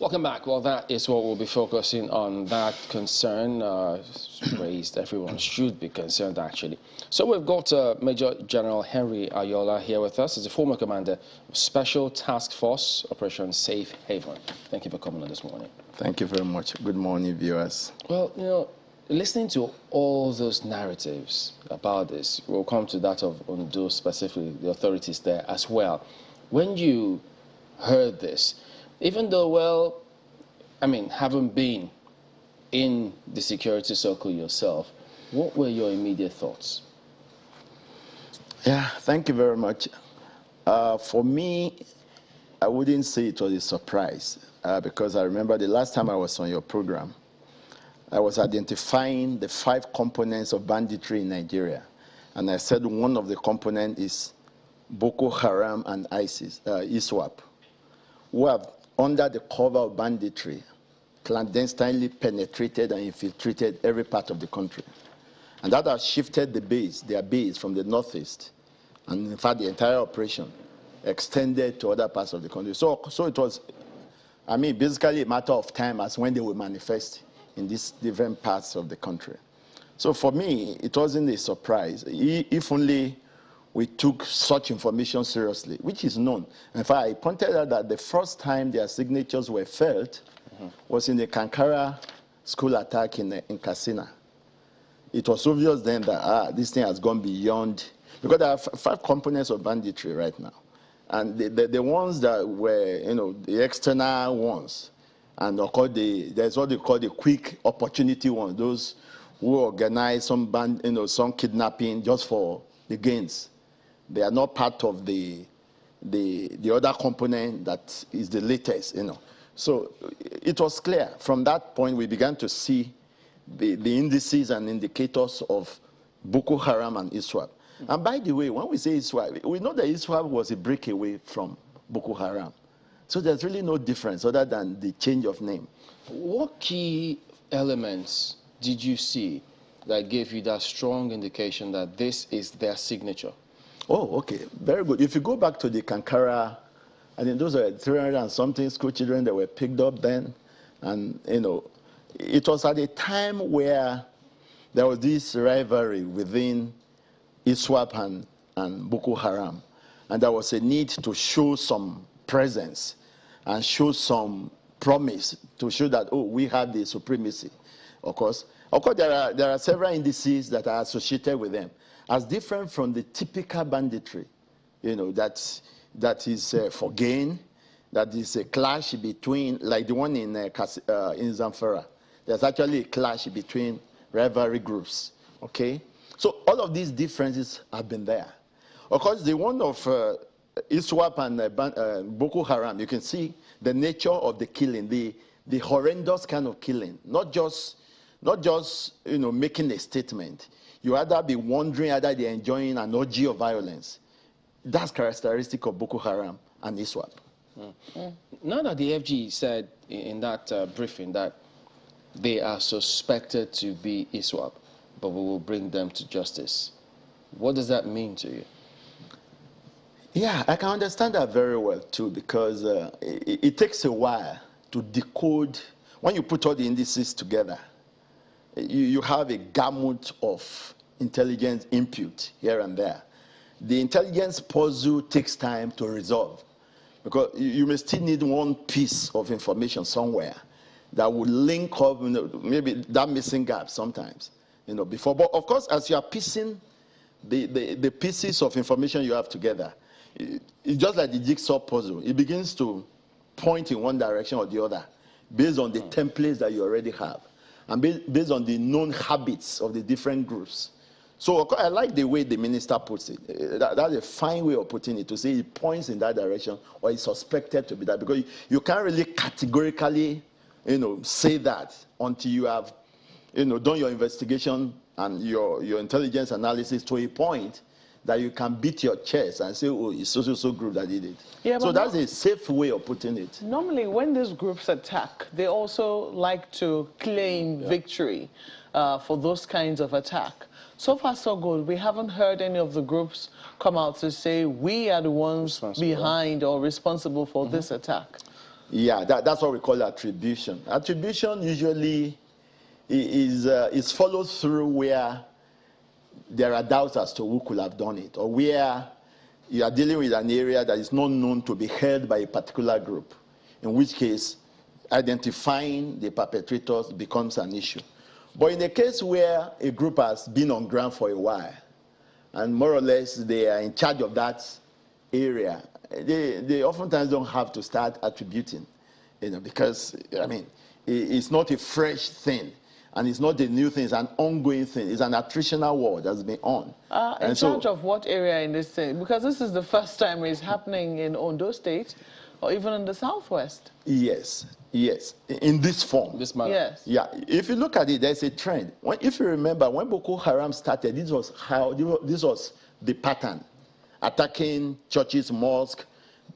Welcome back. Well, that is what we'll be focusing on. That concern raised. Everyone should be concerned, actually. So we've got Major General Henry Ayola here with us. He's a former commander of Special Task Force Operation Safe Haven. Thank you for coming on this morning. Thank you very much. Good morning, viewers. Well, you know, listening to all those narratives about this, we'll come to that of Ondo specifically, the authorities there as well. When you heard this, even though, well, I mean, having been in the security circle yourself, what were your immediate thoughts? Yeah, thank you very much. For me, I wouldn't say it was a surprise because I remember the last time I was on your program, I was identifying the 5 components of banditry in Nigeria. And I said one of the components is Boko Haram and ISIS, ISWAP, who have, under the cover of banditry, clandestinely penetrated and infiltrated every part of the country. And that has shifted their base from the northeast, and in fact the entire operation extended to other parts of the country. So it was, I mean, basically a matter of time as when they will manifest in these different parts of the country. So for me, it wasn't a surprise. If only we took such information seriously, which is known. In fact, I pointed out that the first time their signatures were felt was in the Kankara school attack in Katsina. It was obvious then that this thing has gone beyond, because there are 5 components of banditry right now. And the ones that were, you know, the external ones, and there's what they call the quick opportunity ones, those who organize some kidnapping just for the gains. They are not part of the other component that is the latest, you know. So it was clear. From that point, we began to see the indices and indicators of Boko Haram and ISWAP. And by the way, when we say ISWAP, we know that ISWAP was a breakaway from Boko Haram. So there's really no difference other than the change of name. What key elements did you see that gave you that strong indication that this is their signature? Oh, okay. Very good. If you go back to the Kankara, I think those are 300 and something school children that were picked up then. And, you know, it was at a time where there was this rivalry within ISWAP and Boko Haram. And there was a need to show some presence and show some promise to show that, oh, we have the supremacy. Of course, there are several indices that are associated with them, as different from the typical banditry, you know, that is for gain, that is a clash between, like the one in Zamfara. There's actually a clash between rivalry groups, okay? So all of these differences have been there. Of course, the one of ISWAP and Boko Haram, you can see the nature of the killing, the horrendous kind of killing, not just you know, making a statement. You either be wondering, either they're enjoying an orgy of violence. That's characteristic of Boko Haram and ISWAP. Now that the FG said in that briefing that they are suspected to be ISWAP, but we will bring them to justice, what does that mean to you? Yeah, I can understand that very well too, because it takes a while to decode. When you put all the indices together, you have a gamut of intelligence input here and there. The intelligence puzzle takes time to resolve, because you may still need one piece of information somewhere that will link up, you know, maybe that missing gap sometimes, you know, before. But of course, as you are piecing the pieces of information you have together, it's just like the jigsaw puzzle. It begins to point in one direction or the other based on the templates that you already have and based on the known habits of the different groups. So I like the way the minister puts it. That's a fine way of putting it, to say it points in that direction or is suspected to be that, because you can't really categorically, you know, say that until you have, you know, done your investigation and your intelligence analysis to a point that you can beat your chest and say, oh, it's so group that did it. Yeah, so that's a safe way of putting it. Normally, when these groups attack, they also like to claim victory for those kinds of attack. So far, so good. We haven't heard any of the groups come out to say we are the ones behind or responsible for this attack. Yeah, that's what we call attribution. Attribution usually is followed through where there are doubts as to who could have done it, or where you are dealing with an area that is not known to be held by a particular group, in which case identifying the perpetrators becomes an issue. But in a case where a group has been on ground for a while, and more or less they are in charge of that area, they oftentimes don't have to start attributing, because, I mean, it's not a fresh thing. And it's not a new thing, it's an ongoing thing. It's an attritional war that's been on. In charge of what area in this thing? Because this is the first time it's happening in Ondo State, or even in the Southwest. Yes, in this form. This manner. Yes. Yeah, if you look at it, there's a trend. If you remember, when Boko Haram started, this was the pattern. Attacking churches, mosques,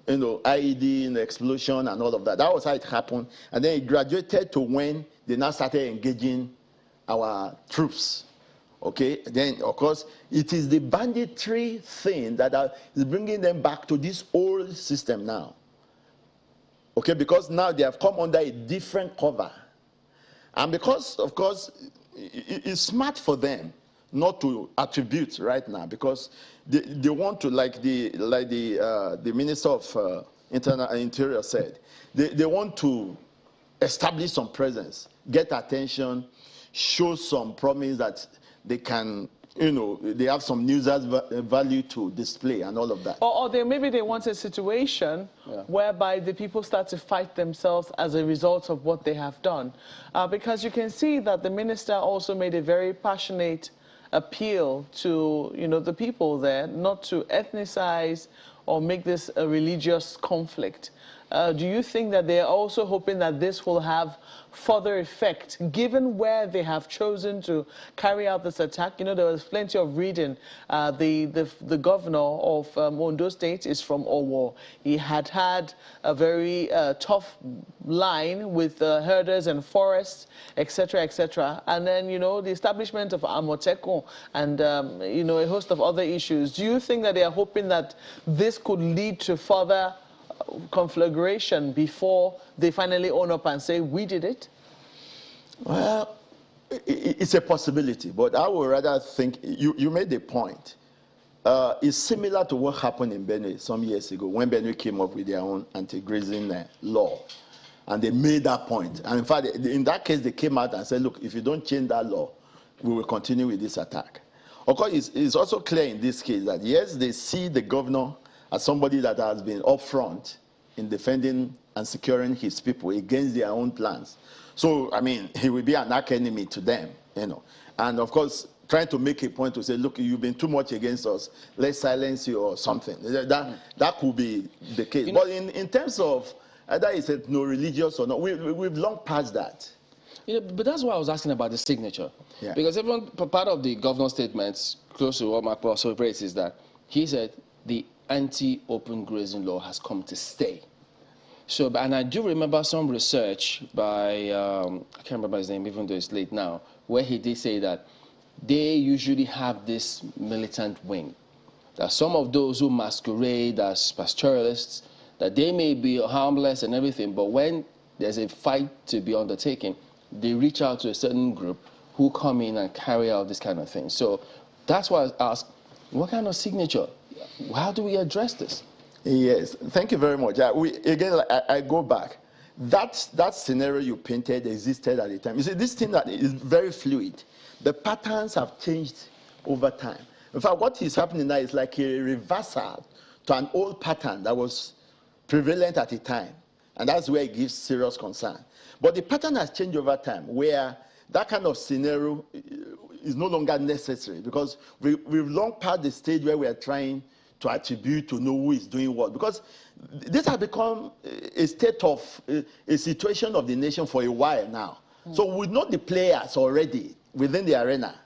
IED, explosion and all of that. That was how it happened. And then it graduated to when they now started engaging our troops. Okay, then of course it is the banditry thing that is bringing them back to this old system now. Okay, because now they have come under a different cover. And because, of course, it's smart for them not to attribute right now, because they want to, like the Minister of Interior said, they want to establish some presence, get attention, show some promise that they can, they have some users value to display and all of that. Or maybe they want a situation whereby the people start to fight themselves as a result of what they have done. Because you can see that the minister also made a very passionate appeal to, the people there, not to ethnicize or make this a religious conflict. Do you think that they're also hoping that this will have further effect, given where they have chosen to carry out this attack? There was plenty of reading. The governor of Ondo State is from Owo. He had a very tough line with herders and forests, etc., etc. And then, the establishment of Amotekun and, a host of other issues. Do you think that they are hoping that this could lead to further conflagration before they finally own up and say, we did it? Well, it's a possibility, but I would rather think, you made a point. It's similar to what happened in Benue some years ago, when Benue came up with their own anti-grazing law. And they made that point. And in fact, in that case, they came out and said, look, if you don't change that law, we will continue with this attack. Of course, it's also clear in this case that, yes, they see the governor as somebody that has been upfront in defending and securing his people against their own plans. So, I mean, he will be an arch enemy to them, And of course, trying to make a point to say, look, you've been too much against us, let's silence you or something. That could be the case. But in terms of either it's no religious or not, we've long passed that. But that's why I was asking about the signature. Yeah. Because even part of the governor's statements, close to what Mark also raised, is that he said the anti-open grazing law has come to stay. So, and I do remember some research by, I can't remember his name, even though it's late now, where he did say that they usually have this militant wing. That some of those who masquerade as pastoralists, that they may be harmless and everything, but when there's a fight to be undertaken, they reach out to a certain group who come in and carry out this kind of thing. So that's why I asked, what kind of signature? How do we address this? Yes, thank you very much. I go back. That scenario you painted existed at the time. You see, this thing that is very fluid. The patterns have changed over time. In fact, what is happening now is like a reversal to an old pattern that was prevalent at the time. And that's where it gives serious concern. But the pattern has changed over time, where that kind of scenario is no longer necessary, because we've long passed the stage where we are trying to attribute, to know who is doing what. Because this has become a state of, a situation of the nation for a while now. So we know the players already within the arena.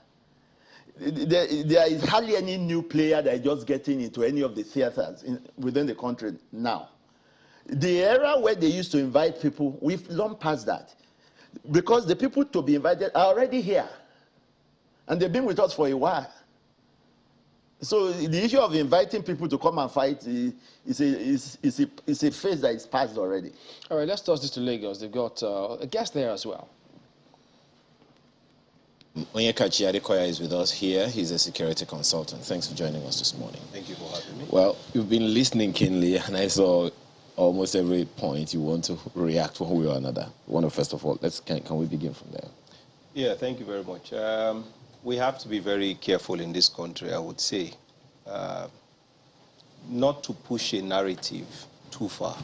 There is hardly any new player that is just getting into any of the theaters within the country now. The era where they used to invite people, we've long past that. Because the people to be invited are already here. And they've been with us for a while. So the issue of inviting people to come and fight is a phase that is past already. All right, let's toss this to Lagos. They've got a guest there as well. Onyekachi Adekoya is with us here. He's a security consultant. Thanks for joining us this morning. Thank you for having me. Well, you've been listening keenly, and I saw almost every point you want to react one way or another. First of all, can we begin from there? Yeah, thank you very much. We have to be very careful in this country, I would say, not to push a narrative too far.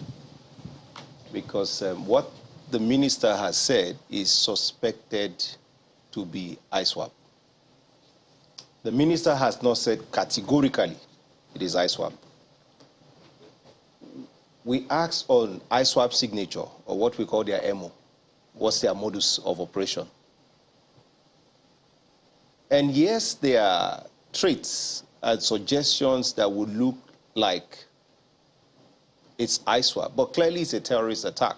Because what the minister has said is suspected to be ISWAP. The minister has not said categorically it is ISWAP. We asked on ISWAP signature, or what we call their MO, what's their modus of operation. And yes, there are traits and suggestions that would look like it's ISWAP, but clearly it's a terrorist attack.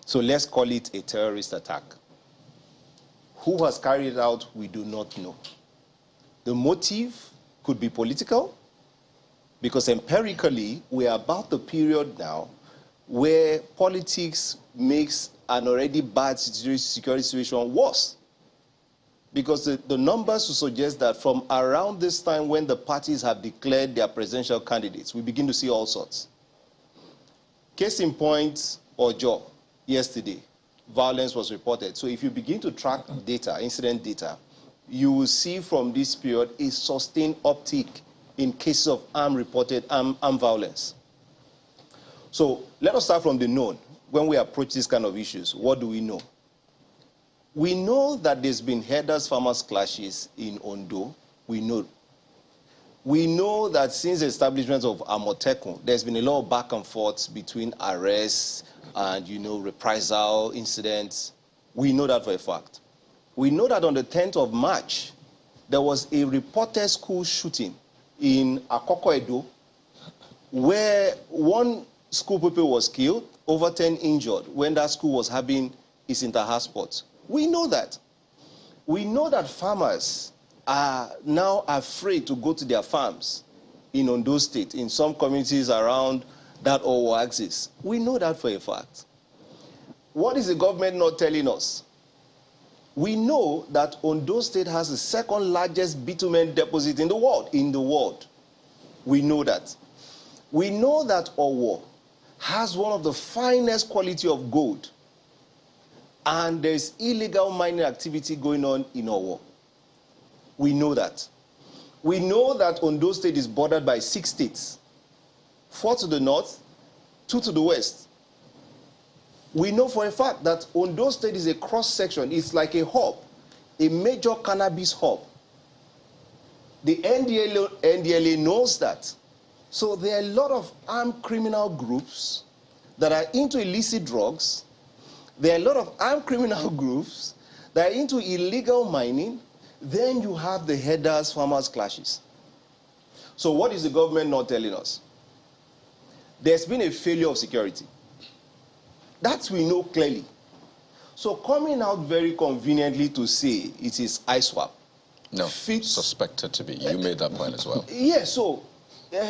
So let's call it a terrorist attack. Who has carried it out, we do not know. The motive could be political, because empirically, we are about the period now where politics makes an already bad security situation worse. Because the numbers suggest that from around this time when the parties have declared their presidential candidates, we begin to see all sorts. Case in point, Ojo, yesterday, violence was reported. So if you begin to track data, incident data, you will see from this period a sustained uptick in cases of armed violence. So let us start from the known. When we approach these kind of issues, what do we know? We know that there's been herders-farmers clashes in Ondo. We know that since the establishment of Amotekun, there's been a lot of back and forth between arrests and, reprisal incidents. We know that for a fact. We know that on the 10th of March, there was a reported school shooting in Akoko Edo, where one school pupil was killed, over 10 injured, when that school was having its inter-house sports. We know that. We know that farmers are now afraid to go to their farms in Ondo State, in some communities around that Owo axis. We know that for a fact. What is the government not telling us? We know that Ondo State has the second largest bitumen deposit in the world. We know that. We know that Owo has one of the finest quality of gold. And there's illegal mining activity going on in Owo. We know that. We know that Ondo State is bordered by 6 states. 4 to the north, 2 to the west. We know for a fact that Ondo State is a cross-section. It's like a hub, a major cannabis hub. The NDLA knows that. So there are a lot of armed criminal groups that are into illicit drugs. There are a lot of armed criminal groups that are into illegal mining. Then you have the herders-farmers clashes. So what is the government not telling us? There's been a failure of security. That we know clearly. So coming out very conveniently to say it is ISWAP. No, suspected to be. You made that point as well. Yeah, so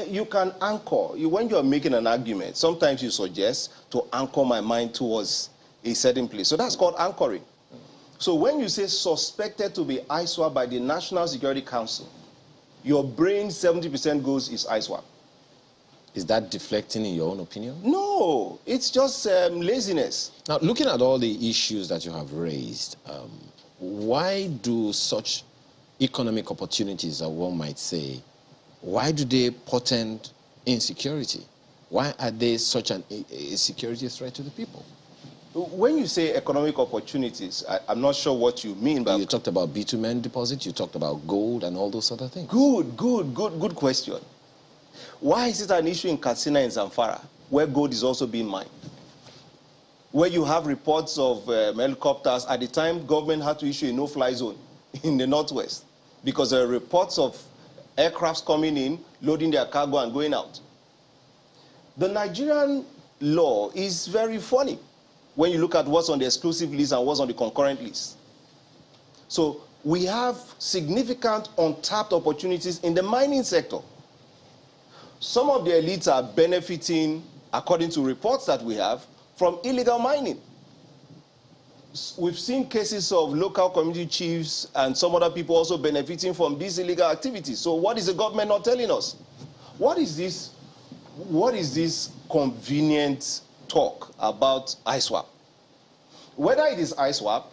you can anchor. When you are making an argument, sometimes you suggest to anchor my mind towards a certain place. So that's called anchoring. So when you say suspected to be ISWAP by the National Security Council, your brain 70% goes is ISWAP. Is that deflecting in your own opinion? No, it's just laziness. Now, looking at all the issues that you have raised, why do such economic opportunities, that one might say, why do they portend insecurity? Why are they such a security threat to the people? When you say economic opportunities, I'm not sure what you mean. But you talked about bitumen deposit, you talked about gold and all those other things. Good question. Why is it an issue in Katsina and Zamfara, where gold is also being mined? Where you have reports of helicopters. At the time, government had to issue a no-fly zone in the northwest because there are reports of aircrafts coming in, loading their cargo and going out. The Nigerian law is very funny when you look at what's on the exclusive list and what's on the concurrent list. So we have significant untapped opportunities in the mining sector. Some of the elites are benefiting, according to reports that we have, from illegal mining. We've seen cases of local community chiefs and some other people also benefiting from these illegal activities. So what is the government not telling us? What is this convenient talk about ISWAP? Whether it is ISWAP,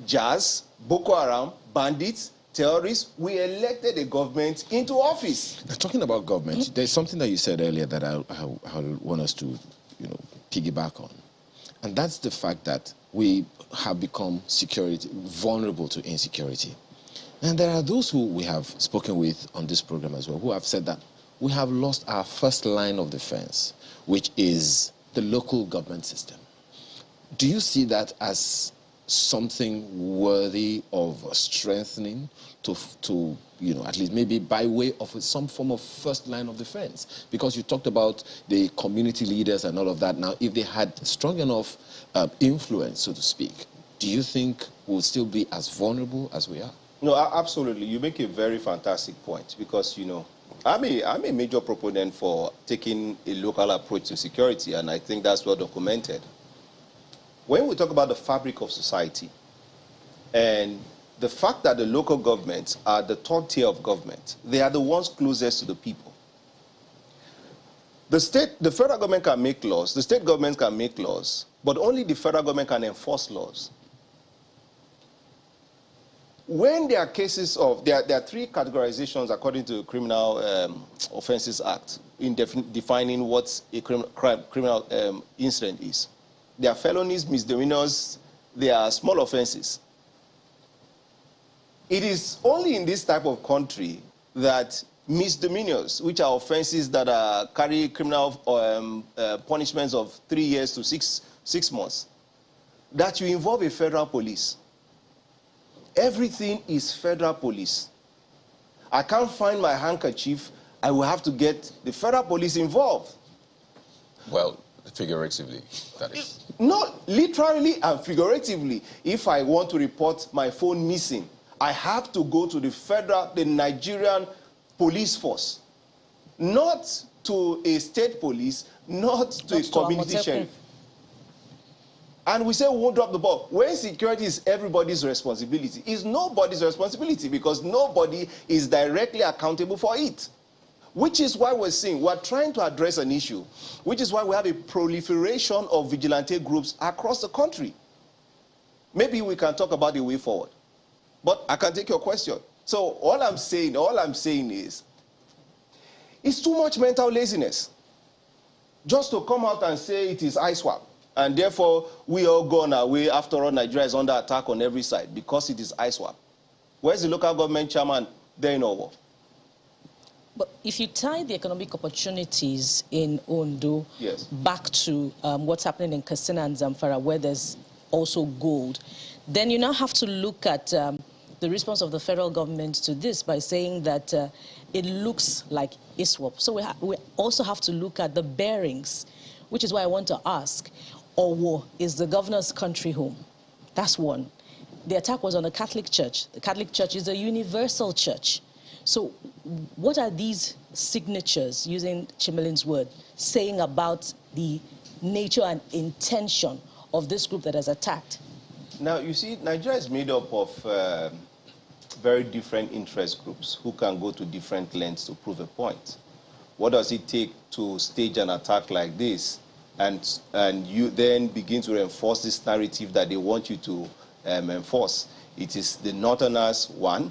Jazz, Boko Haram, bandits, terrorists, we elected a government into office. Talking about government, there's something that you said earlier that I want us to, piggyback on. And that's the fact that we have become vulnerable to insecurity. And there are those who we have spoken with on this program as well, who have said that we have lost our first line of defense, which is the local government system. Do you see that as something worthy of strengthening to at least maybe by way of some form of first line of defense? Because you talked about the community leaders and all of that. Now, if they had strong enough influence, so to speak, do you think we'll still be as vulnerable as we are? No, absolutely. You make a very fantastic point because, I'm a major proponent for taking a local approach to security, and I think that's well documented. When we talk about the fabric of society and the fact that the local governments are the third tier of government, they are the ones closest to the people. The federal government can make laws, the state governments can make laws, but only the federal government can enforce laws. When there are cases of, there are three categorizations according to the Criminal Offences Act in defining what a criminal incident is. There are felonies, misdemeanors, there are small offenses. It is only in this type of country that misdemeanors, which are offenses that carry criminal punishments of 3 years to 6 months, that you involve a federal police. Everything is federal police. I can't find my handkerchief, I will have to get the federal police involved. Well, figuratively, that is. No, literally and figuratively. If I want to report my phone missing, I have to go to the Nigerian police force, not to a state police, not to a community sheriff. And we say we won't drop the ball. When security is everybody's responsibility, it's nobody's responsibility because nobody is directly accountable for it. Which is why we're trying to address an issue, which is why we have a proliferation of vigilante groups across the country. Maybe we can talk about the way forward. But I can take your question. So all I'm saying is, it's too much mental laziness just to come out and say it is ISWAP. And therefore, we all go on our way. After all, Nigeria is under attack on every side because it is ISWAP. Where's the local government chairman? They're in Owo. But if you tie the economic opportunities in Ondo back to what's happening in Katsina and Zamfara, where there's also gold, then you now have to look at the response of the federal government to this by saying that it looks like ISWAP. So we also have to look at the bearings, which is why I want to ask, Owo is the governor's country home? That's one. The attack was on the Catholic Church. The Catholic Church is a universal church. So what are these signatures, using Chimelin's word, saying about the nature and intention of this group that has attacked? Now, you see, Nigeria is made up of very different interest groups who can go to different lengths to prove a point. What does it take to stage an attack like this and you then begin to enforce this narrative that they want you to enforce? It is the Northerners, one.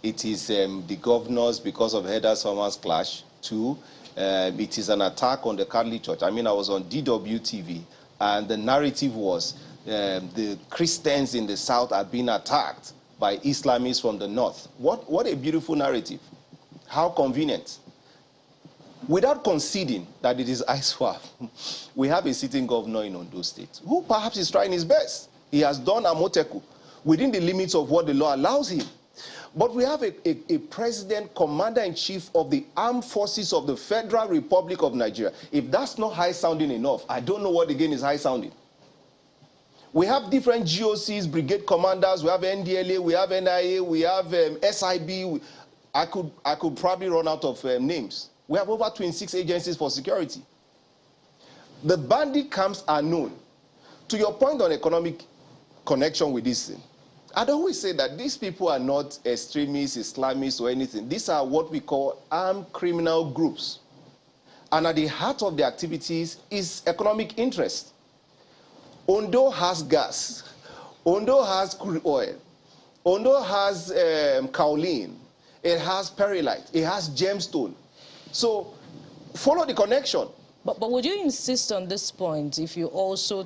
It is the governors because of headers farmers clash, two. It is an attack on the Catholic Church. I mean, I was on DWTV, and the narrative was the Christians in the south are being attacked by Islamists from the north. What a beautiful narrative. How convenient. Without conceding that it is ISWAP, we have a sitting governor in Ondo State who perhaps is trying his best. He has done Amoteku within the limits of what the law allows him. But we have a president, commander-in-chief of the armed forces of the Federal Republic of Nigeria. If that's not high-sounding enough, I don't know what again is high-sounding. We have different GOCs, brigade commanders, we have NDLA, we have NIA, we have SIB. I could probably run out of names. We have over 26 agencies for security. The bandit camps are known. To your point on economic connection with this thing, I'd always say that these people are not extremists, Islamists, or anything. These are what we call armed criminal groups. And at the heart of the activities is economic interest. Ondo has gas. Ondo has crude oil. Ondo has kaolin. It has perlite. It has gemstone. So follow the connection. But would you insist on this point if you also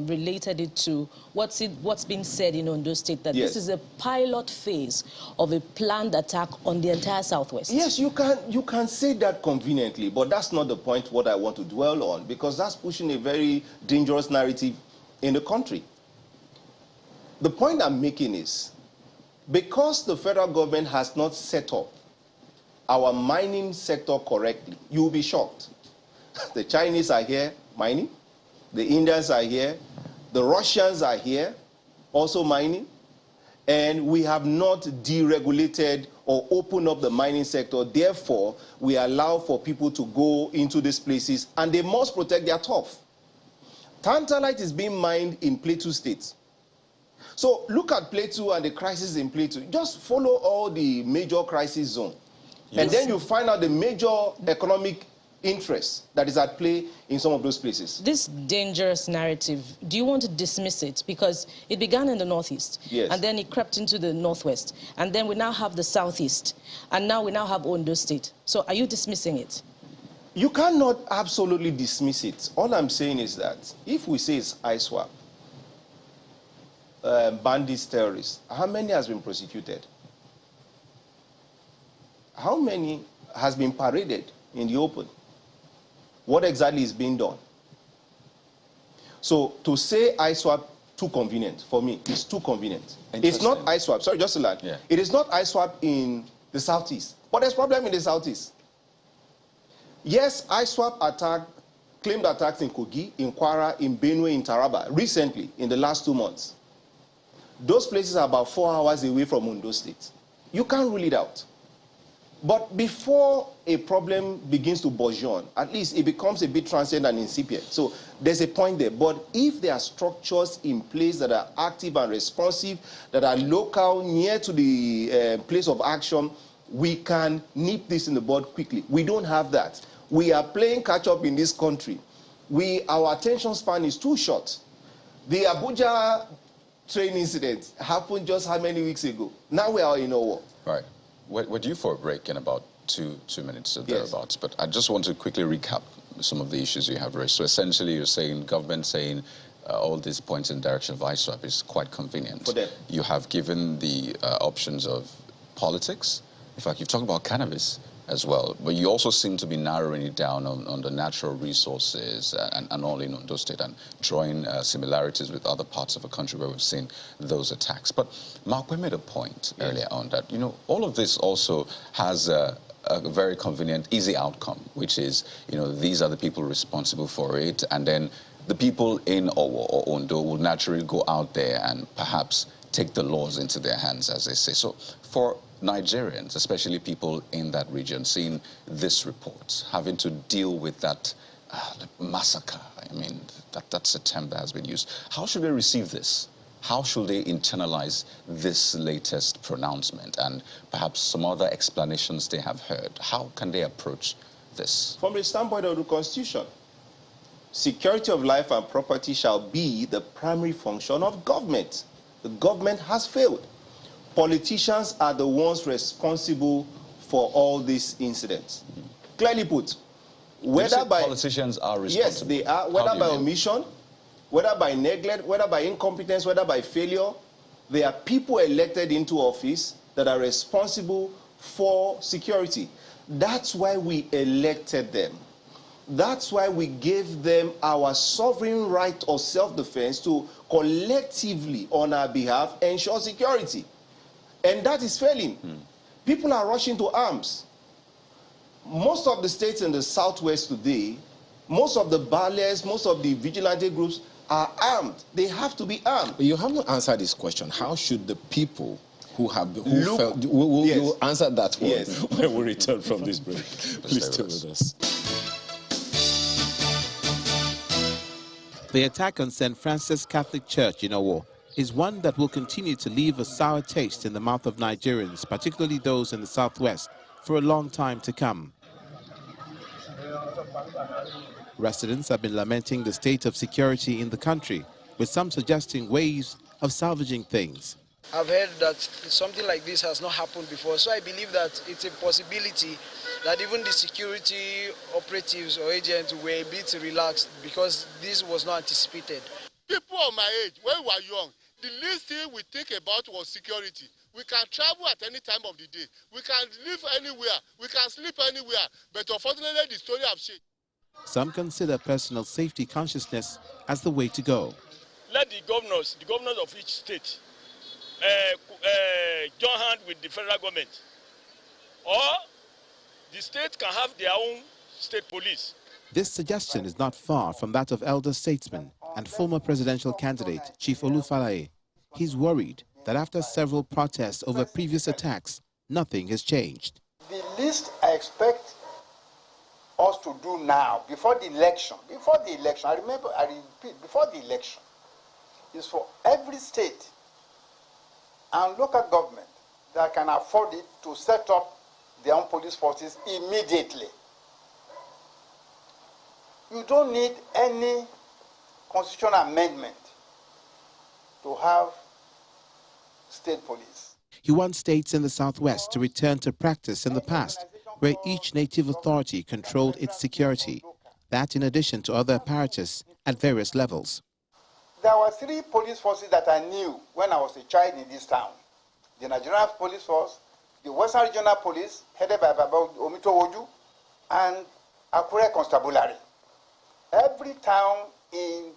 related it to what's been said in Ondo State, that yes. this is a pilot phase of a planned attack on the entire Southwest? Yes, you can say that conveniently, but that's not the point what I want to dwell on, because that's pushing a very dangerous narrative in the country. The point I'm making is, because the federal government has not set up our mining sector correctly, you'll be shocked. The Chinese are here mining, the Indians are here, the Russians are here also mining, and we have not deregulated or opened up the mining sector. Therefore, we allow for people to go into these places, and they must protect their turf. Tantalite is being mined in Plateau State. So look at Plateau and the crisis in Plateau. Just follow all the major crisis zones. Yes. And then you find out the major economic interest that is at play in some of those places. This dangerous narrative, do you want to dismiss it? Because it began in the Northeast, yes. and then it crept into the Northwest, and then we now have the Southeast, and now we now have Ondo State. So are you dismissing it? You cannot absolutely dismiss it. All I'm saying is that if we say it's ISWAP, bandits, terrorists, how many has been prosecuted? How many has been paraded in the open? What exactly is being done? So to say ISWAP, too convenient for me. It's too convenient. It's not ISWAP. Sorry, just to land. Yeah. It is not ISWAP in the Southeast, but there's problem in the Southeast. Yes, ISWAP claimed attacks in Kogi, in Kwara, in Benue, in Taraba, recently, in the last 2 months. Those places are about 4 hours away from Ondo State. You can't rule it out. But before a problem begins to burgeon, at least it becomes a bit transient and incipient. So there's a point there. But if there are structures in place that are active and responsive, that are local, near to the place of action, we can nip this in the bud quickly. We don't have that. We are playing catch-up in this country. Our attention span is too short. The Abuja train incident happened just how many weeks ago? Now we are in a war. Right. We're due for a break in about two minutes or thereabouts, but I just want to quickly recap some of the issues you have raised. So essentially you're saying, government saying all these points in the direction of ISWAP is quite convenient. For them. You have given the options of politics. In fact, you've talked about cannabis as well, but you also seem to be narrowing it down on the natural resources and all in Ondo State, and drawing similarities with other parts of the country where we've seen those attacks. But Mark, we made a point earlier on that, you know, all of this also has a very convenient, easy outcome, which is, you know, these are the people responsible for it, and then the people in Owo or Ondo will naturally go out there and perhaps take the laws into their hands, as they say. So for Nigerians, especially people in that region, seeing this report, having to deal with that massacre, I mean, that's a term that has been used. How should they receive this? How should they internalize this latest pronouncement and perhaps some other explanations they have heard? How can they approach this? From the standpoint of the Constitution, security of life and property shall be the primary function of government. The government has failed. Politicians are the ones responsible for all these incidents. Clearly put, whether by politicians are responsible. Yes, they are. Whether by omission, whether by neglect, whether by incompetence, whether by failure, there are people elected into office that are responsible for security. That's why we elected them. That's why we gave them our sovereign right of self-defense to collectively, on our behalf, ensure security. And that is failing. People are rushing to arms. Most of the states in the Southwest today, most of the ballers, most of the vigilante groups are armed. They have to be armed. But you haven't answered this question. How should the people who have been, Yes. we'll answer that one Yes. when we return from this break. Please stay with us. The attack on St. Francis Catholic Church in Owo is one that will continue to leave a sour taste in the mouth of Nigerians, particularly those in the southwest, for a long time to come. Residents have been lamenting the state of security in the country, with some suggesting ways of salvaging things. I've heard that something like this has not happened before, so I believe that it's a possibility that even the security operatives or agents were a bit relaxed because this was not anticipated. People of my age, when we were young, the least thing we think about was security. We can travel at any time of the day. We can live anywhere. We can sleep anywhere. But unfortunately, the story has changed. Some consider personal safety consciousness as the way to go. Let the governors of each state join hands with the federal government. Or the state can have their own state police. This suggestion is not far from that of elder statesman and former presidential candidate Chief Olufalaye. He's worried that after several protests over previous attacks, nothing has changed. The least I expect us to do now, before the election, I repeat, before the election, is for every state and local government that can afford it to set up their own police forces immediately. You don't need any constitutional amendment to have state police. He wants states in the southwest to return to practice in the past, where each native authority controlled its security, that in addition to other apparatus at various levels. There were 3 police forces that I knew when I was a child in this town. The Nigerian Police Force, the Western Regional Police, headed by Baba Omito Oju, and Akure Constabulary. Every town in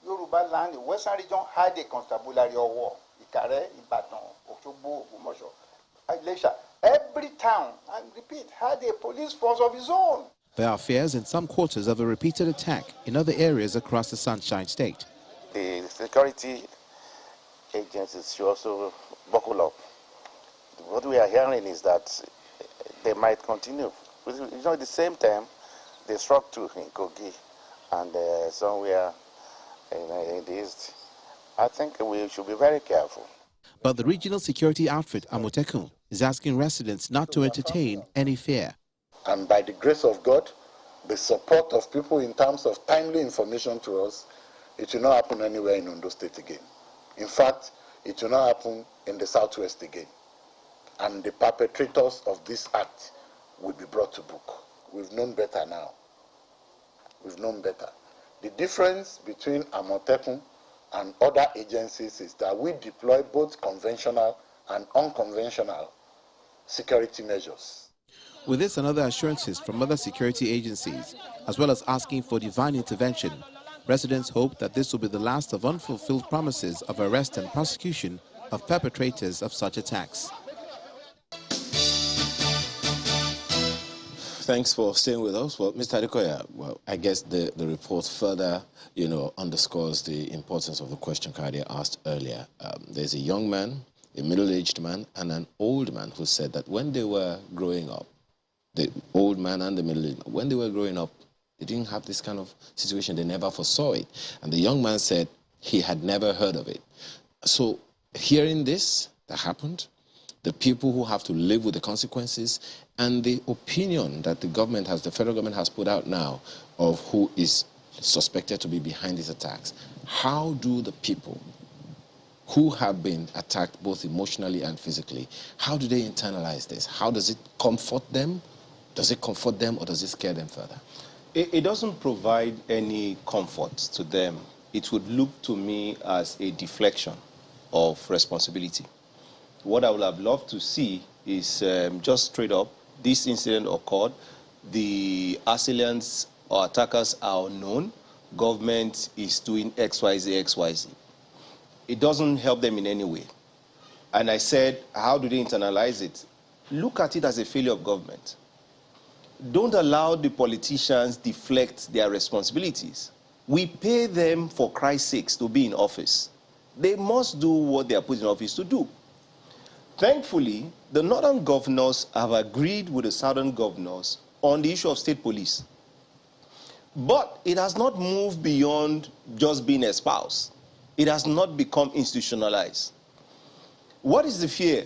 Yoruba land, the Western region, had a constabulary or war. Ikare, Ibadan, Oshogbo, Ogumosho, Ilesha. Every town, and repeat, had a police force of its own. There are fears in some quarters of a repeated attack in other areas across the Sunshine State. The security agencies should also buckle up. What we are hearing is that they might continue. At the same time, they struck too in Kogi and somewhere in the east. I think we should be very careful. But the regional security outfit, Amotekun, is asking residents not to entertain any fear. And by the grace of God, the support of people in terms of timely information to us, it will not happen anywhere in Ondo State again. In fact, it will not happen in the southwest again. And the perpetrators of this act will be brought to book. We've known better now. We've known better. The difference between Amotekun and other agencies is that we deploy both conventional and unconventional security measures. With this and other assurances from other security agencies, as well as asking for divine intervention, residents hope that this will be the last of unfulfilled promises of arrest and prosecution of perpetrators of such attacks. Thanks for staying with us. Well, Mr. Adekoya, well, I guess the report further, underscores the importance of the question Kadia asked earlier. There's a young man, a middle-aged man, and an old man who said that when they were growing up, the old man and the middle-aged man, when they were growing up, they didn't have this kind of situation. They never foresaw it. And the young man said he had never heard of it. So hearing this that happened, the people who have to live with the consequences, and the opinion that the federal government has put out now of who is suspected to be behind these attacks, how do the people who have been attacked both emotionally and physically, how do they internalize this? How does it comfort them? Does it comfort them or does it scare them further? It doesn't provide any comfort to them. It would look to me as a deflection of responsibility. What I would have loved to see is just straight up, this incident occurred, the assailants or attackers are unknown, government is doing XYZ, XYZ. It doesn't help them in any way. And I said, how do they internalize it? Look at it as a failure of government. Don't allow the politicians deflect their responsibilities. We pay them for Christ's sakes to be in office. They must do what they are put in office to do. Thankfully, the northern governors have agreed with the southern governors on the issue of state police. But it has not moved beyond just being espoused. It has not become institutionalized. What is the fear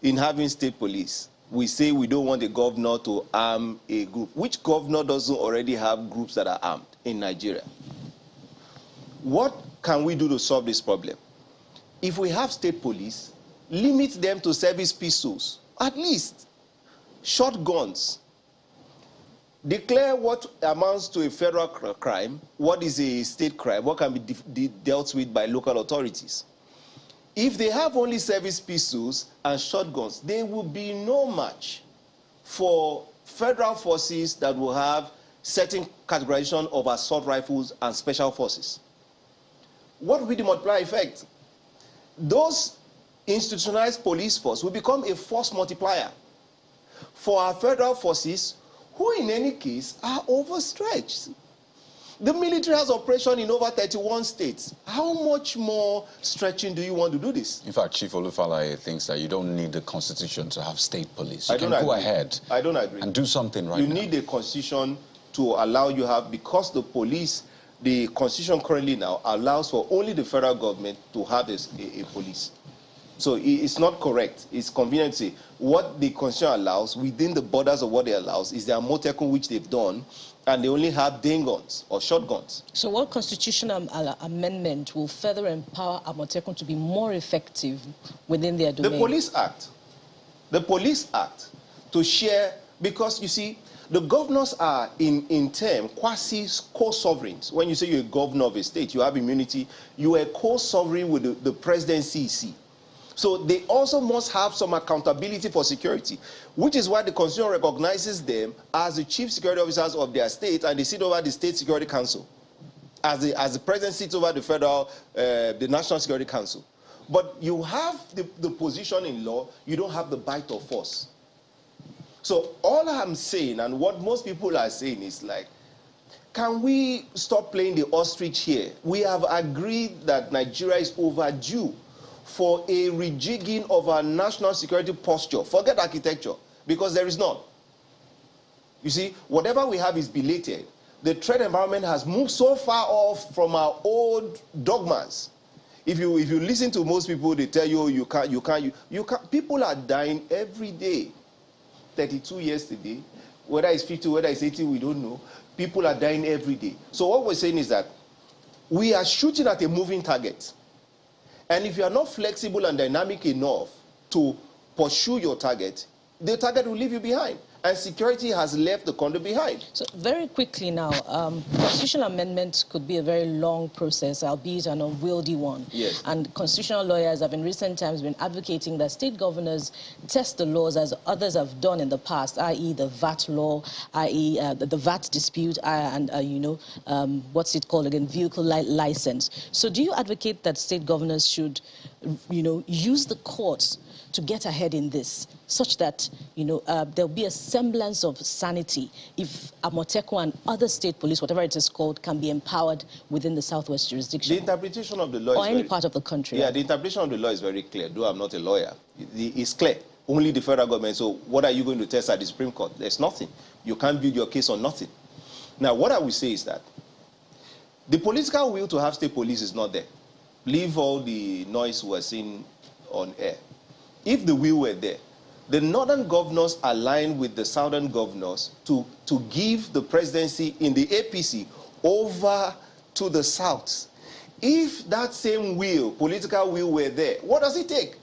in having state police? We say we don't want a governor to arm a group. Which governor doesn't already have groups that are armed in Nigeria? What can we do to solve this problem? If we have state police, limit them to service pistols, at least shotguns. Declare what amounts to a federal crime, what is a state crime, what can be dealt with by local authorities. If they have only service pistols and shotguns, there will be no match for federal forces that will have certain categorization of assault rifles and special forces. What will be the multiplier effect? Those institutionalized police force will become a force multiplier for our federal forces, who in any case are overstretched. The military has operation in over 31 states. How much more stretching do you want to do this? In fact, Chief Olufalaye thinks that you don't need the constitution to have state police. You I can don't go agree. ahead I don't agree. and do something right You now. need a constitution to allow you have, because the police, the constitution currently now allows for only the federal government to have a police. So it's not correct. It's convenient to say what the constitution allows within the borders of what it allows is the Amotekun, which they've done, and they only have dane guns or shotguns. So what constitutional amendment will further empower Amotekun to be more effective within their domain? The Police Act to share, because you see, the governors are in term quasi co-sovereigns. When you say you're a governor of a state, you have immunity, you are co-sovereign with the presidency. So they also must have some accountability for security, which is why the Constitution recognizes them as the chief security officers of their state, and they sit over the State Security Council, as the president sits over the federal, the National Security Council. But you have the position in law, you don't have the bite of force. So all I'm saying, and what most people are saying, is like, can we stop playing the ostrich here? We have agreed that Nigeria is overdue for a rejigging of our national security posture. Forget architecture, because there is none. You see, whatever we have is belated. The threat environment has moved so far off from our old dogmas. If you listen to most people, they tell you you can't. People are dying every day. 32 yesterday, whether it's 50, whether it's 80, we don't know. People are dying every day. So what we're saying is that we are shooting at a moving target. And if you are not flexible and dynamic enough to pursue your target, the target will leave you behind. And security has left the country behind. So very quickly now, constitutional amendments could be a very long process, albeit an unwieldy one. Yes. And constitutional lawyers have in recent times been advocating that state governors test the laws as others have done in the past, i.e. the VAT law, i.e. the VAT dispute, and what's it called again, vehicle license. So do you advocate that state governors should, use the courts to get ahead in this, such that there'll be a semblance of sanity if Amotekun and other state police, whatever it is called, can be empowered within the Southwest jurisdiction? The interpretation of the law or any part of the country. Yeah, the interpretation of the law is very clear, though I'm not a lawyer. It's clear. Only the federal government. So what are you going to test at the Supreme Court? There's nothing. You can't build your case on nothing. Now, what I will say is that the political will to have state police is not there. Leave all the noise we're seeing on air. If the will were there, the northern governors aligned with the southern governors to give the presidency in the APC over to the south. If that same will, political will, were there, what does it take?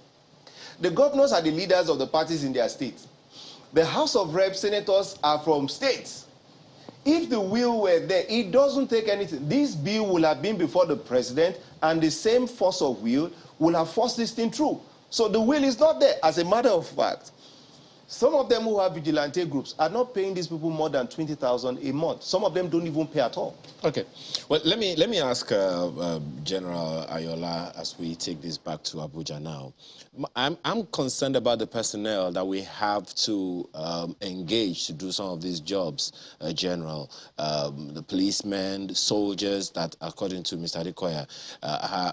The governors are the leaders of the parties in their states. The House of Reps, senators are from states. If the will were there, it doesn't take anything. This bill will have been before the president, and the same force of will have forced this thing through. So the will is not there. As a matter of fact, Some of them who have vigilante groups are not paying these people more than 20,000 a month. Some of them don't even pay at all. Okay. Well, let me ask General Ayola as we take this back to Abuja now. I'm concerned about the personnel that we have to engage to do some of these jobs, General. The policemen, the soldiers that, according to Mr. Adekoya, are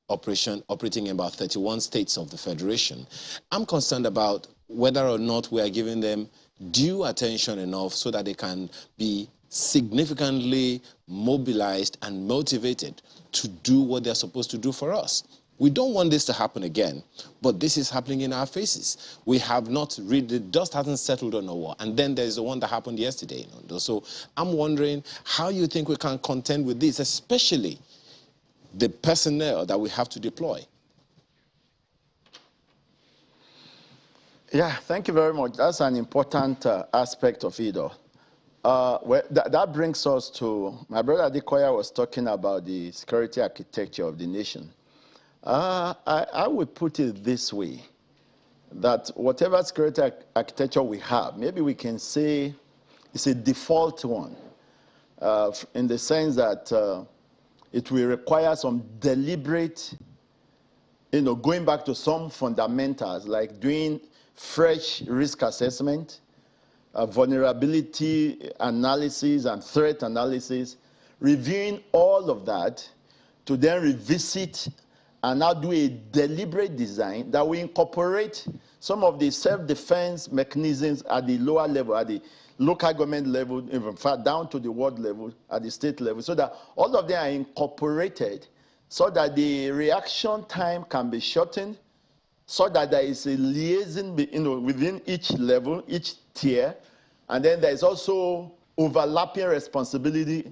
operating in about 31 states of the Federation. I'm concerned about whether or not we are giving them due attention enough so that they can be significantly mobilized and motivated to do what they're supposed to do for us. We don't want this to happen again, but this is happening in our faces. We have not really, the dust hasn't settled on the war, and then there's the one that happened yesterday. So I'm wondering how you think we can contend with this, especially the personnel that we have to deploy. Yeah, thank you very much. That's an important aspect of it all. That brings us to, my brother Adekoya was talking about the security architecture of the nation. I would put it this way, that whatever security architecture we have, maybe we can say it's a default one, in the sense that it will require some deliberate, going back to some fundamentals, like doing fresh risk assessment, vulnerability analysis and threat analysis, reviewing all of that to then revisit and now do a deliberate design that will incorporate some of the self-defense mechanisms at the lower level, at the local government level, in fact down to the world level, at the state level, so that all of them are incorporated so that the reaction time can be shortened, so that there is a liaison within each level, each tier, and then there is also overlapping responsibility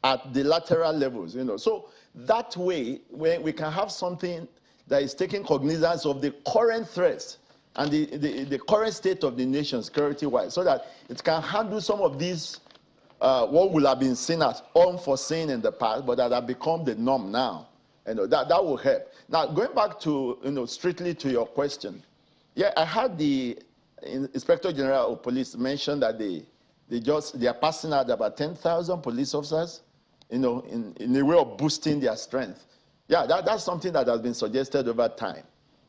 at the lateral levels. So that way, we can have something that is taking cognizance of the current threats and the current state of the nation security-wise, so that it can handle some of these, what will have been seen as unforeseen in the past, but that have become the norm now. That will help. Now, going back to, strictly to your question, yeah, I had the Inspector General of Police mention that they are passing out about 10,000 police officers, in a way of boosting their strength. Yeah, that's something that has been suggested over time.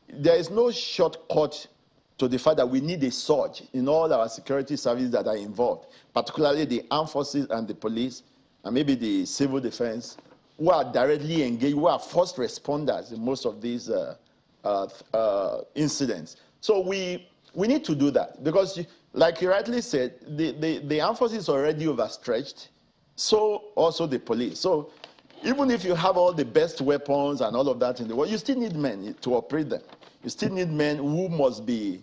There is no shortcut to the fact that we need a surge in all our security services that are involved, particularly the armed forces and the police, and maybe the civil defense, who are directly engaged, who are first responders in most of these incidents. So we need to do that because, like you rightly said, the armed forces is already overstretched, so also the police. So even if you have all the best weapons and all of that in the world, you still need men to operate them. You still need men who must be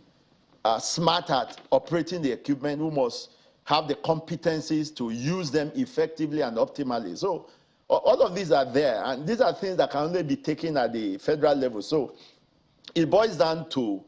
smart at operating the equipment, who must have the competencies to use them effectively and optimally. So all of these are there, and these are things that can only be taken at the federal level. So it boils down to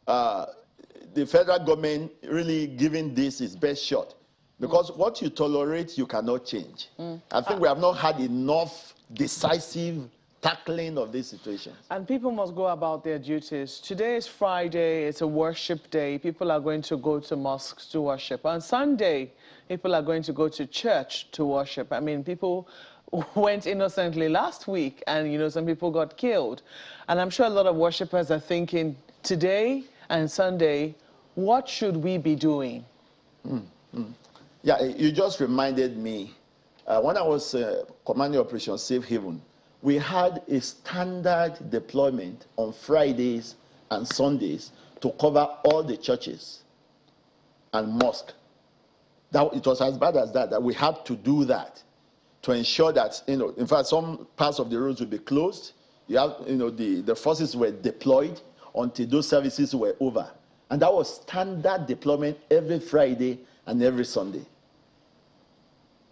the federal government really giving this its best shot. Because what you tolerate, you cannot change. I think we have not had enough decisive tackling of this situation. And people must go about their duties. Today is Friday, it's a worship day. People are going to go to mosques to worship. On Sunday, people are going to go to church to worship. I mean, people went innocently last week and, some people got killed. And I'm sure a lot of worshipers are thinking, today and Sunday, what should we be doing? Yeah, you just reminded me. When I was commanding Operation Safe Haven, we had a standard deployment on Fridays and Sundays to cover all the churches and mosques. It was as bad as that we had to do that to ensure that, in fact, some parts of the roads would be closed. You have, the forces were deployed until those services were over. And that was standard deployment every Friday and every Sunday.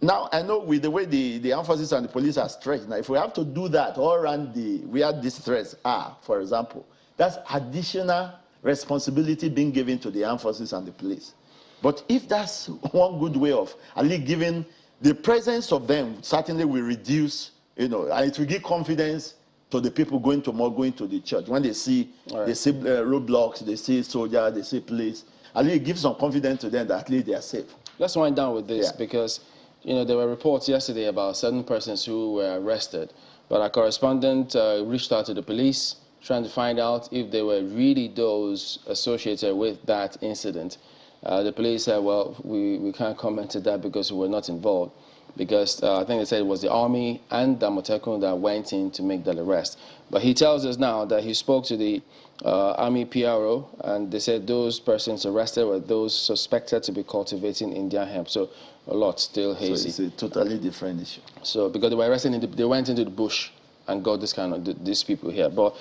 Now, I know with the way the armed forces and the police are stretched, now if we have to do that all around where these threats are, for example, that's additional responsibility being given to the armed forces and the police. But if that's one good way of at least giving, the presence of them certainly will reduce, and it will give confidence to the people going to the church. When they see, roadblocks, they see soldiers, they see police. at least give some confidence to them that at least they are safe. Let's wind down with this because, there were reports yesterday about certain persons who were arrested, but our correspondent reached out to the police trying to find out if they were really those associated with that incident. The police said, well, we can't comment to that because we were not involved. Because I think they said it was the army and the Amotekun that went in to make that arrest. But he tells us now that he spoke to the army PRO, and they said those persons arrested were those suspected to be cultivating Indian hemp. So a lot still hazy. So it's a totally different issue. So because they were arrested, they went into the bush and got this kind of these people here. But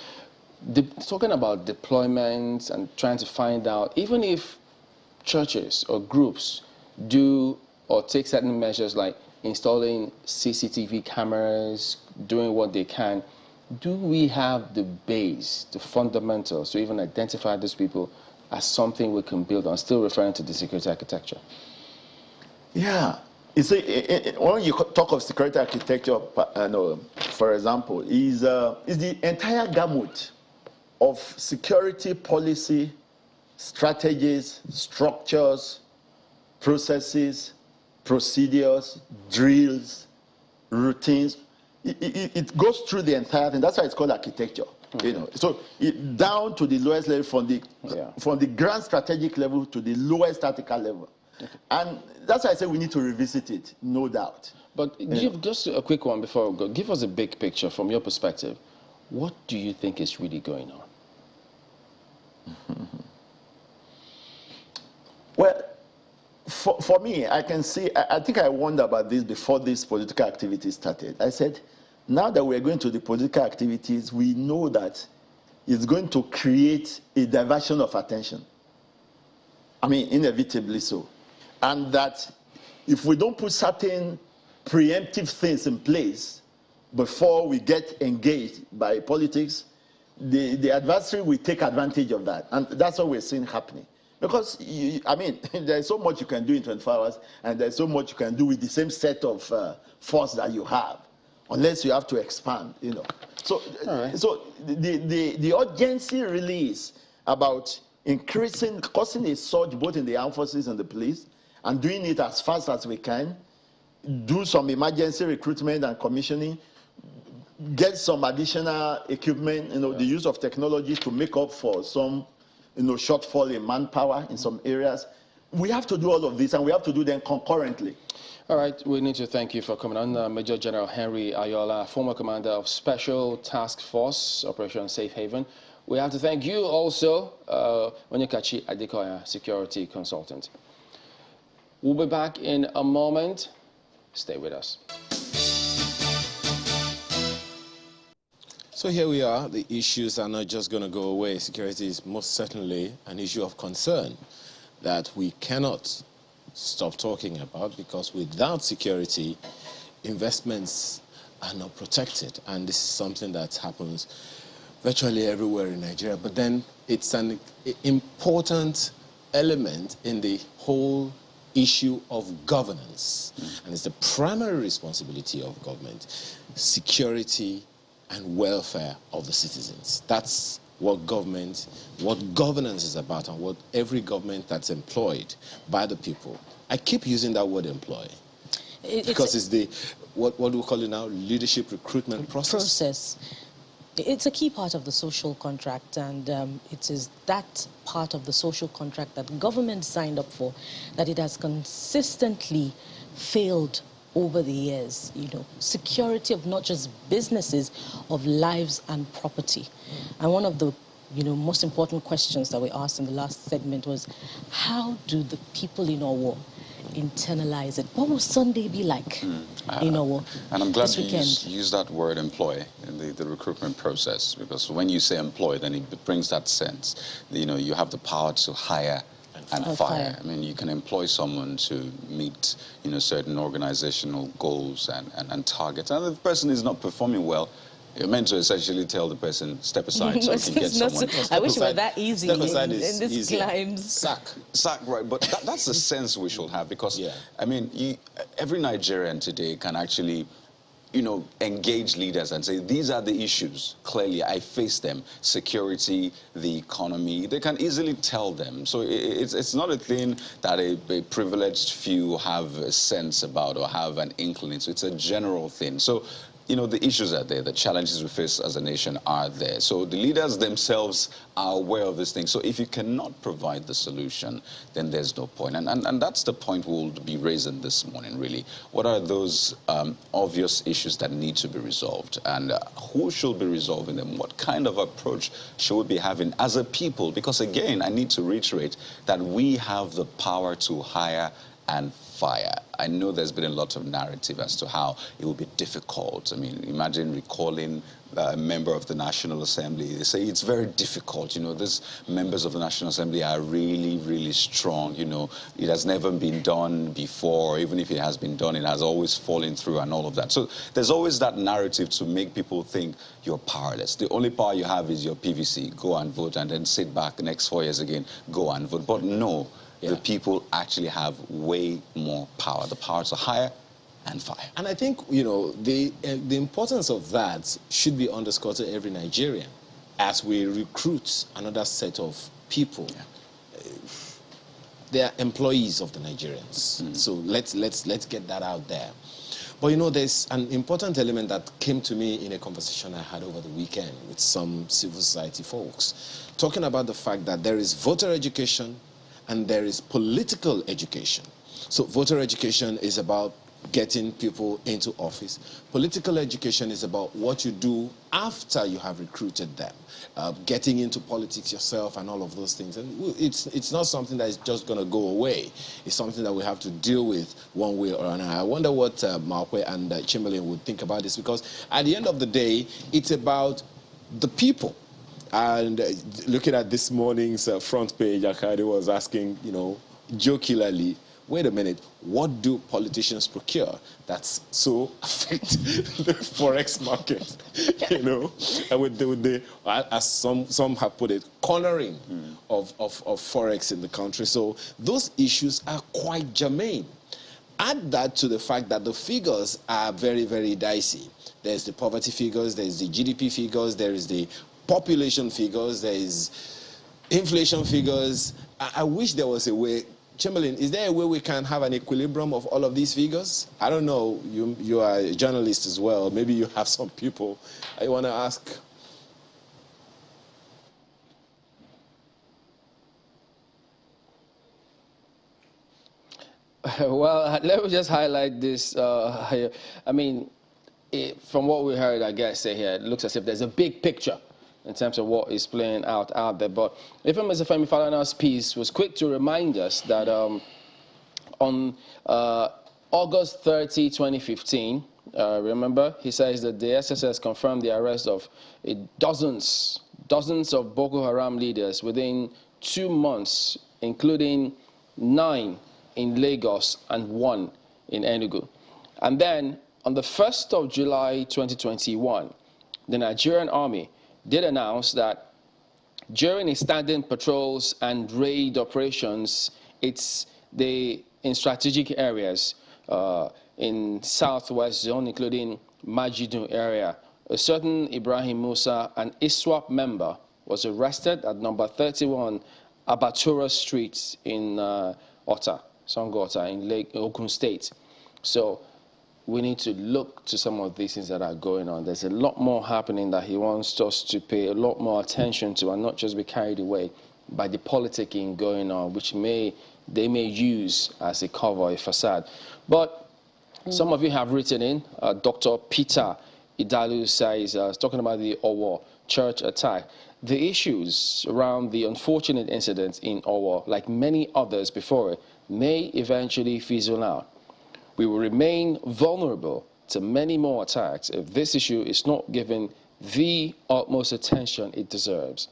talking about deployments and trying to find out, even if churches or groups do or take certain measures like installing CCTV cameras, doing what they can, do we have the base, the fundamentals to even identify these people as something we can build on? Still referring to the security architecture. Yeah. You see, when you talk of security architecture, for example, is the entire gamut of security policy, strategies, structures, processes, procedures, drills, routines. It goes through the entire thing. That's why it's called architecture. So down to the lowest level, from the grand strategic level to the lowest tactical level. And that's why I say we need to revisit it, no doubt. But give just a quick one before we go. Give us a big picture from your perspective. What do you think is really going on? Well, for me, I can see, I think I wondered about this before this political activity started. I said, now that we're going to the political activities, we know that it's going to create a diversion of attention. I mean, inevitably so. And that if we don't put certain preemptive things in place before we get engaged by politics, the adversary will take advantage of that. And that's what we're seeing happening. Because, there's so much you can do in 24 hours, and there's so much you can do with the same set of force that you have, unless you have to expand, So, so the urgency really is about causing a surge both in the armed forces and the police, and doing it as fast as we can, do some emergency recruitment and commissioning, get some additional equipment, the use of technology to make up for some shortfall in manpower in some areas. We have to do all of this, and we have to do them concurrently. All right, we need to thank you for coming on. Major General Henry Ayola, former commander of Special Task Force Operation Safe Haven. We have to thank you also, Onyekachi Adekoya, security consultant. We'll be back in a moment. Stay with us. So here we are. The issues are not just going to go away. Security is most certainly an issue of concern that we cannot stop talking about, because without security, investments are not protected. And this is something that happens virtually everywhere in Nigeria. But then it's an important element in the whole issue of governance. And it's the primary responsibility of government, security and welfare of the citizens. That's what governance is about, and what every government that's employed by the people. I keep using that word employ, because it's the, what do we call it now, leadership recruitment process? It's a key part of the social contract, and it is that part of the social contract that government signed up for that it has consistently failed over the years. Security of not just businesses, of lives and property. And one of the most important questions that we asked in the last segment was, how do the people in Owo internalize it? What will Sunday be like in Owo? And I'm glad you use that word employ in the recruitment process, because when you say employ, then it brings that sense. You have the power to hire and fire. I mean, you can employ someone to meet, certain organizational goals and targets. And if the person is not performing well, you're meant to essentially tell the person, step aside so you can get someone. I wish it were that easy in this climbs. Sack, right. But that's the sense we should have, because, I mean, every Nigerian today can actually you know, engage leaders and say, these are the issues. Clearly, I face them. Security, the economy, they can easily tell them. So it's not a thing that a privileged few have a sense about or have an inkling. So it's a general thing. So, you know, the issues are there. The challenges we face as a nation are there. So the leaders themselves are aware of this thing. So if you cannot provide the solution, then there's no point. And that's the point we'll be raising this morning, really. What are those obvious issues that need to be resolved? And who should be resolving them? What kind of approach should we be having as a people? Because, again, I need to reiterate that we have the power to hire and fire. I know there's been a lot of narrative as to how it will be difficult. I mean, imagine recalling a member of the National Assembly. They say it's very difficult. You know, these members of the National Assembly are really, really strong. You know, it has never been done before. Even if it has been done, it has always fallen through and all of that. So there's always that narrative to make people think you're powerless. The only power you have is your PVC. Go and vote and then sit back the next 4 years again, go and vote. But no. Yeah. The people actually have way more power, the power to hire and fire. And I think, you know, the importance of that should be underscored to every Nigerian as we recruit another set of people. Yeah. They are employees of the Nigerians. So let's get that out there. But, you know, there's an important element that came to me in a conversation I had over the weekend with some civil society folks, talking about the fact that there is voter education and there is political education. So voter education is about getting people into office. Political education is about what you do after you have recruited them, getting into politics yourself and all of those things. And it's not something that is just going to go away. It's something that we have to deal with one way or another. I wonder what Malkwe and Chamberlain would think about this, because at the end of the day, it's about the people. And looking at this morning's front page, Akade was asking, you know, jokingly, wait a minute, what do politicians procure that's so affect the forex market? You know, and with the as some have put it, cornering of forex in the country. So those issues are quite germane. Add that to the fact that the figures are very, very dicey. There's the poverty figures, there's the GDP figures, there is the population figures, there is inflation figures. I wish there was a way. Chamberlain, is there a way we can have an equilibrium of all of these figures? I don't know. You are a journalist as well. Maybe you have some people I want to ask. Well, let me just highlight this. I mean, from what we heard, I guess, here, it looks as if there's a big picture in terms of what is playing out there. But even Mr. Femi Falana's piece was quick to remind us that on August 30, 2015, remember, he says that the SSS confirmed the arrest of dozens of Boko Haram leaders within 2 months, including 9 in Lagos and 1 in Enugu. And then on the 1st of July 2021, the Nigerian army did announce that during its standing patrols and raid operations, in strategic areas in southwest zone, including Majidun area, a certain Ibrahim Musa, an ISWAP member, was arrested at number 31 Abatura Street in Songota in Ogun State. So we need to look to some of these things that are going on. There's a lot more happening that he wants us to pay a lot more attention to and not just be carried away by the politicking going on, which they may use as a cover, a facade. But some of you have written in. Dr. Peter Idalu says, talking about the Owo church attack, the issues around the unfortunate incident in Owo, like many others before it, may eventually fizzle out. We will remain vulnerable to many more attacks if this issue is not given the utmost attention it deserves.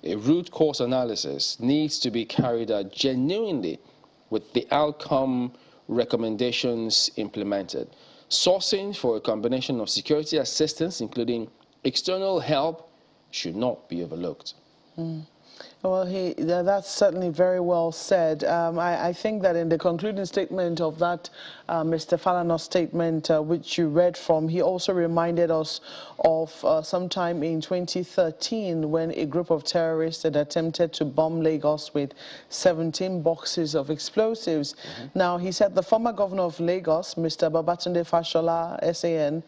A root cause analysis needs to be carried out genuinely with the outcome recommendations implemented. Sourcing for a combination of security assistance, including external help, should not be overlooked. Well, that's certainly very well said. I think that in the concluding statement of that Mr. Falana's statement, which you read from, he also reminded us of sometime in 2013 when a group of terrorists had attempted to bomb Lagos with 17 boxes of explosives. Now, he said the former governor of Lagos, Mr. Babatunde Fashola, SAN,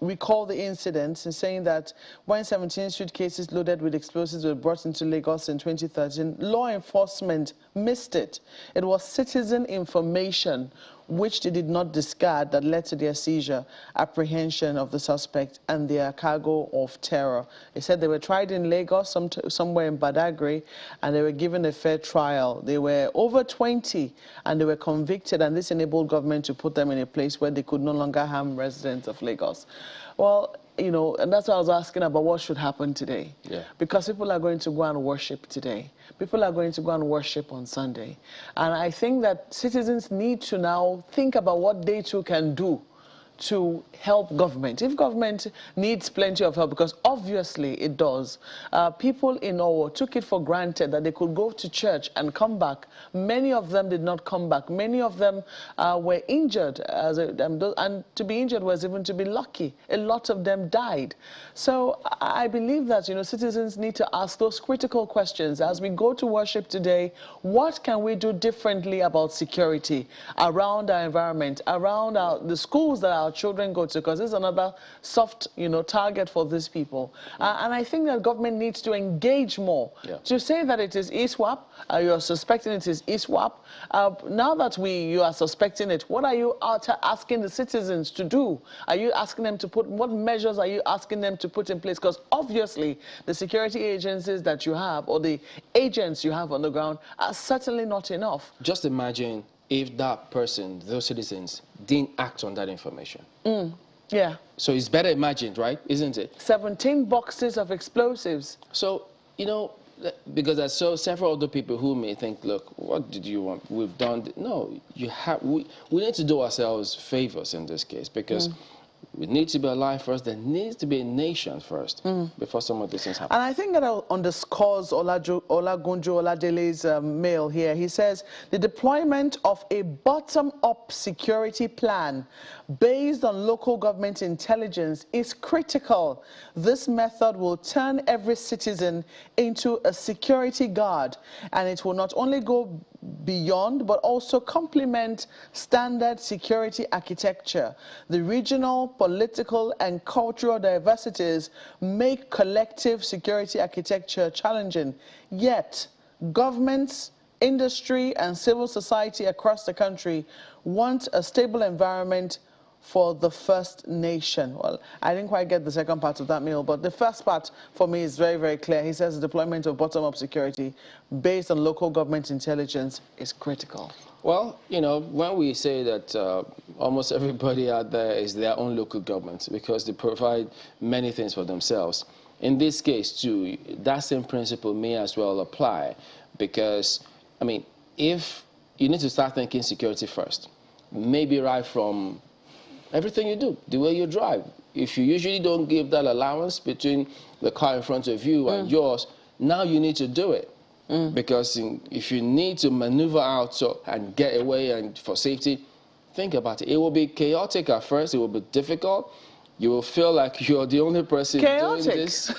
recall the incidents and saying that when 17 suitcases loaded with explosives were brought into Lagos in 2013, law enforcement missed it. It was citizen information which they did not discard that led to their seizure, apprehension of the suspect, and their cargo of terror. They said they were tried in Lagos, somewhere in Badagry, and they were given a fair trial. They were over 20, and they were convicted, and this enabled government to put them in a place where they could no longer harm residents of Lagos. Well, you know, and that's why I was asking about what should happen today. Yeah. Because people are going to go and worship today. People are going to go and worship on Sunday. And I think that citizens need to now think about what they too can do to help government. If government needs plenty of help, because obviously it does, people in Owo took it for granted that they could go to church and come back. Many of them did not come back. Many of them were injured, and to be injured was even to be lucky. A lot of them died. So I believe that, you know, citizens need to ask those critical questions. As we go to worship today, what can we do differently about security around our environment, around the schools that our children go to, because this is another soft, you know, target for these people. And I think that government needs to engage more. To say that it is ISWAP, you're suspecting it is ISWAP. Now that you are suspecting it, what are you asking the citizens to do? Are you asking them to what measures are you asking them to put in place? Because obviously the security agencies that you have, or the agents you have on the ground, are certainly not enough. Just imagine if that person, those citizens, didn't act on that information. Yeah. So it's better imagined, right? Isn't it? 17 boxes of explosives. So, you know, because there's several other people who may think, look, what did you want? We've done... No, we need to do ourselves favors in this case, because we need to be alive first. There needs to be a nation first before some of these things happen. And I think that underscores Olagunjo Oladele's mail here. He says, the deployment of a bottom-up security plan based on local government intelligence is critical. This method will turn every citizen into a security guard, and it will not only go beyond but also complement standard security architecture. The regional, political, and cultural diversities make collective security architecture challenging. Yet, governments, industry, and civil society across the country want a stable environment for the First Nation. Well, I didn't quite get the second part of that mail, but the first part for me is very, very clear. He says the deployment of bottom-up security based on local government intelligence is critical. Well, you know, when we say that almost everybody out there is their own local government because they provide many things for themselves, in this case, too, that same principle may as well apply, because, I mean, if you need to start thinking security first, maybe right from everything you do, the way you drive. If you usually don't give that allowance between the car in front of you and yours, now you need to do it. Because if you need to maneuver out and get away and for safety, think about it. It will be chaotic at first. It will be difficult. You will feel like you're the only person doing this.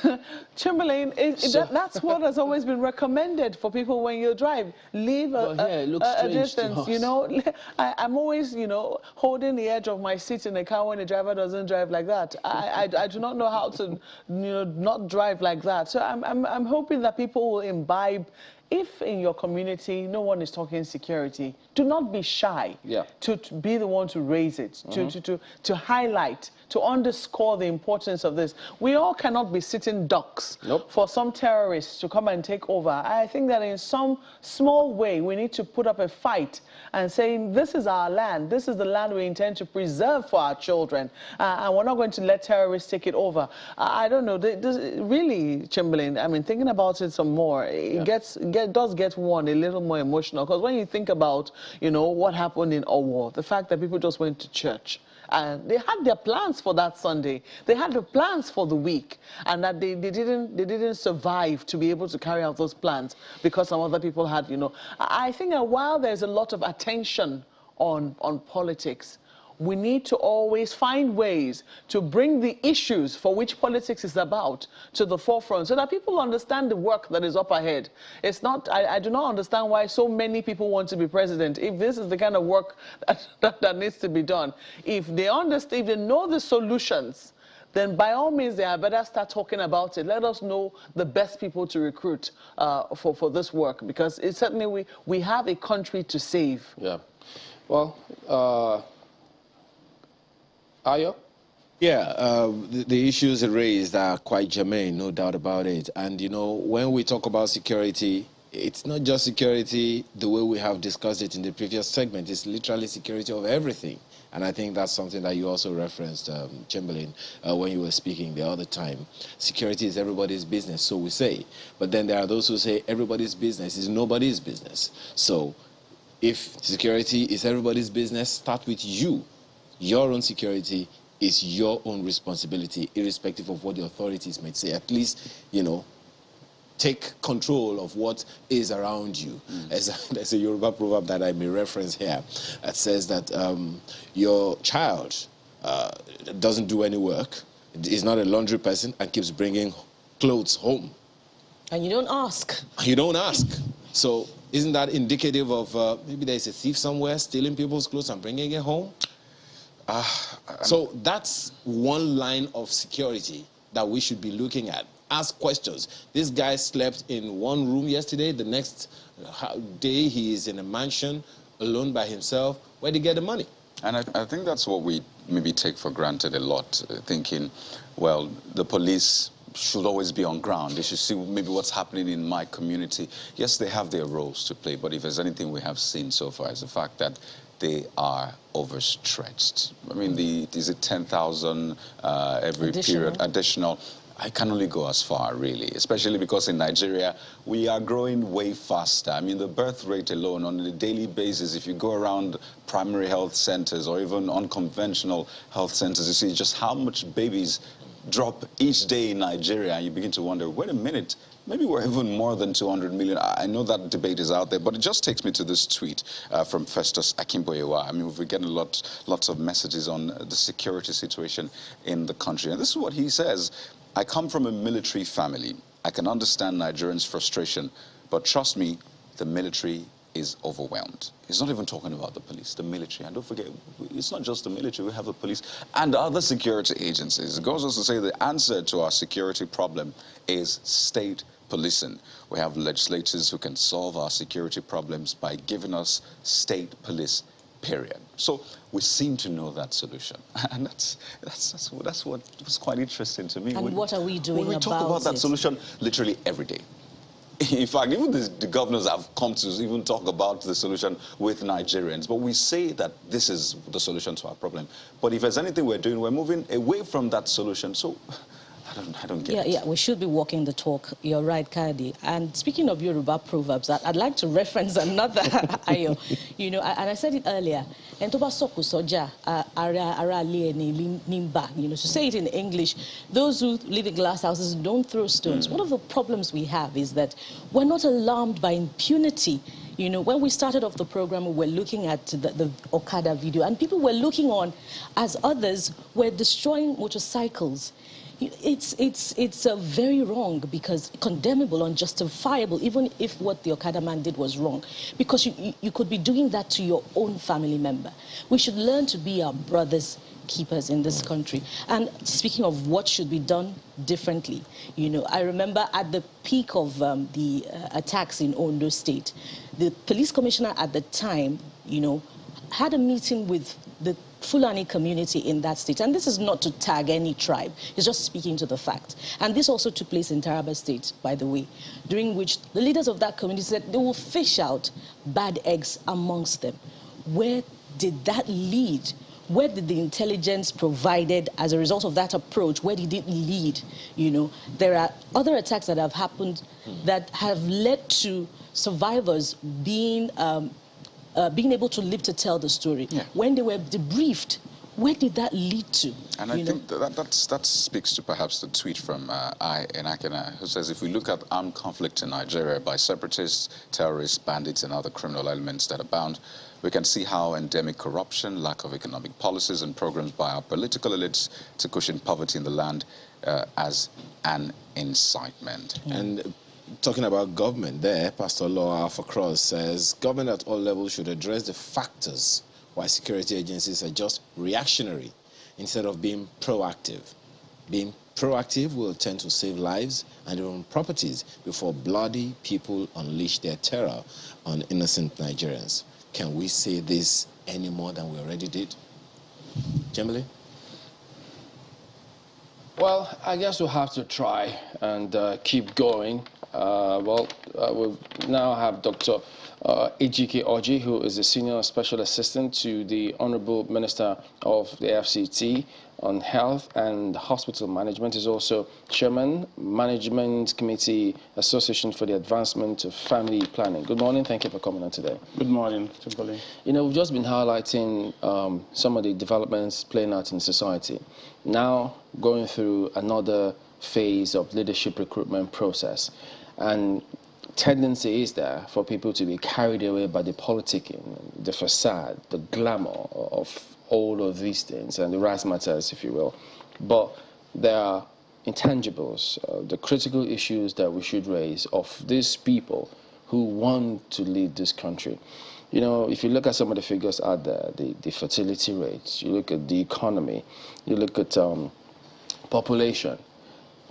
Chamberlain, that's what has always been recommended for people when you drive. Leave a distance, you know. I'm always, you know, holding the edge of my seat in a car when the driver doesn't drive like that. I do not know how to, you know, not drive like that. So I'm hoping that people will imbibe. If in your community no one is talking security, do not be shy to be the one to raise it, to highlight, to underscore the importance of this. We all cannot be sitting ducks for some terrorists to come and take over. I think that in some small way we need to put up a fight and say, this is our land, this is the land we intend to preserve for our children, and we're not going to let terrorists take it over. I don't know, really, Chamberlain, I mean, thinking about it some more, it does get one a little more emotional, because when you think about, you know, what happened in Owo, the fact that people just went to church And they had their plans for that Sunday. They had the plans for the week, and that they didn't survive to be able to carry out those plans because some other people had, you know. I think that while there's a lot of attention on politics, we need to always find ways to bring the issues for which politics is about to the forefront so that people understand the work that is up ahead. It's not, I do not understand why so many people want to be president if this is the kind of work that needs to be done. If they understand, if they know the solutions, then by all means, they had better start talking about it. Let us know the best people to recruit for this work, because it's certainly we have a country to save. Yeah. Well, Ayo? Yeah, the issues raised are quite germane, no doubt about it. And, you know, when we talk about security, it's not just security the way we have discussed it in the previous segment. It's literally security of everything. And I think that's something that you also referenced, Chamberlain, when you were speaking the other time. Security is everybody's business, so we say. But then there are those who say everybody's business is nobody's business. So if security is everybody's business, start with you. Your own security is your own responsibility, irrespective of what the authorities might say. At least, you know, take control of what is around you. There's a Yoruba proverb that I may reference here that says that your child doesn't do any work, is not a laundry person, and keeps bringing clothes home. And you don't ask. You don't ask. So isn't that indicative of maybe there's a thief somewhere stealing people's clothes and bringing it home? So that's one line of security that we should be looking at. Ask questions. This guy slept in one room yesterday. The next day he is in a mansion alone by himself. Where did he get the money? And I think that's what we maybe take for granted a lot, thinking, well, the police should always be on ground. They should see maybe what's happening in my community. Yes, they have their roles to play, but if there's anything we have seen so far is the fact that they are overstretched. I mean, is it 10,000 every period additional? I can only go as far, really, especially because in Nigeria, we are growing way faster. I mean, the birth rate alone on a daily basis, if you go around primary health centers or even unconventional health centers, you see just how much babies drop each day in Nigeria, and you begin to wonder, wait a minute, maybe we're even more than 200 million. I know that debate is out there, but it just takes me to this tweet from Festus Akimboyewa. I mean, we've been getting lots of messages on the security situation in the country. And this is what he says: I come from a military family. I can understand Nigerians' frustration, but trust me, the military is overwhelmed. He's not even talking about the police, the military. And don't forget, it's not just the military, we have the police and other security agencies. It goes on to say the answer to our security problem is state policing. We have legislators who can solve our security problems by giving us state police, period. So we seem to know that solution. And that's what was quite interesting to me. And what are we doing about it? We talk about that solution literally every day. In fact, even the governors have come to even talk about the solution with Nigerians. But we say that this is the solution to our problem. But if there's anything we're doing, we're moving away from that solution. So I don't get it. Yeah, we should be walking the talk. You're right, Kadi. And speaking of Yoruba proverbs, I'd like to reference another, Ayo. You know, and I said it earlier. You know, to say it in English, those who live in glass houses don't throw stones. One of the problems we have is that we're not alarmed by impunity. You know, when we started off the program, we were looking at the Okada video, and people were looking on as others were destroying motorcycles. It's very wrong, because condemnable, unjustifiable, even if what the Okada man did was wrong, because you could be doing that to your own family member. We should learn to be our brothers' keepers in this country. And speaking of what should be done differently, you know, I remember at the peak of the attacks in Ondo State, the police commissioner at the time, you know, had a meeting with the Fulani community in that state. And this is not to tag any tribe. It's just speaking to the fact. And this also took place in Taraba State, by the way, during which the leaders of that community said they will fish out bad eggs amongst them. Where did that lead? Where did the intelligence provided as a result of that approach, where did it lead? You know, there are other attacks that have happened that have led to survivors being able to live to tell the story. When they were debriefed Where did that lead to? And I think that speaks to perhaps the tweet from Enakena, who says, if we look at armed conflict in Nigeria by separatists, terrorists, bandits, and other criminal elements that abound, we can see how endemic corruption, lack of economic policies and programs by our political elites to cushion poverty in the land as an incitement. And talking about government there, Pastor Law Alpha Cross says, government at all levels should address the factors why security agencies are just reactionary instead of being proactive. Being proactive will tend to save lives and even properties before bloody people unleash their terror on innocent Nigerians. Can we say this any more than we already did? Jemile? Well, I guess we'll have to try and keep going. We'll now have Dr. Ejike Oji, who is the Senior Special Assistant to the Honorable Minister of the FCT on Health and Hospital Management. Is also Chairman, Management Committee, Association for the Advancement of Family Planning. Good morning. Thank you for coming on today. Good morning, Timberlake. You know, we've just been highlighting some of the developments playing out in society. Now, going through another phase of leadership recruitment process. And tendency is there for people to be carried away by the politicking, the facade, the glamour of all of these things and the razzmatazz, if you will. But there are intangibles, the critical issues that we should raise of these people who want to lead this country. You know, if you look at some of the figures out there, the fertility rates, you look at the economy, you look at population,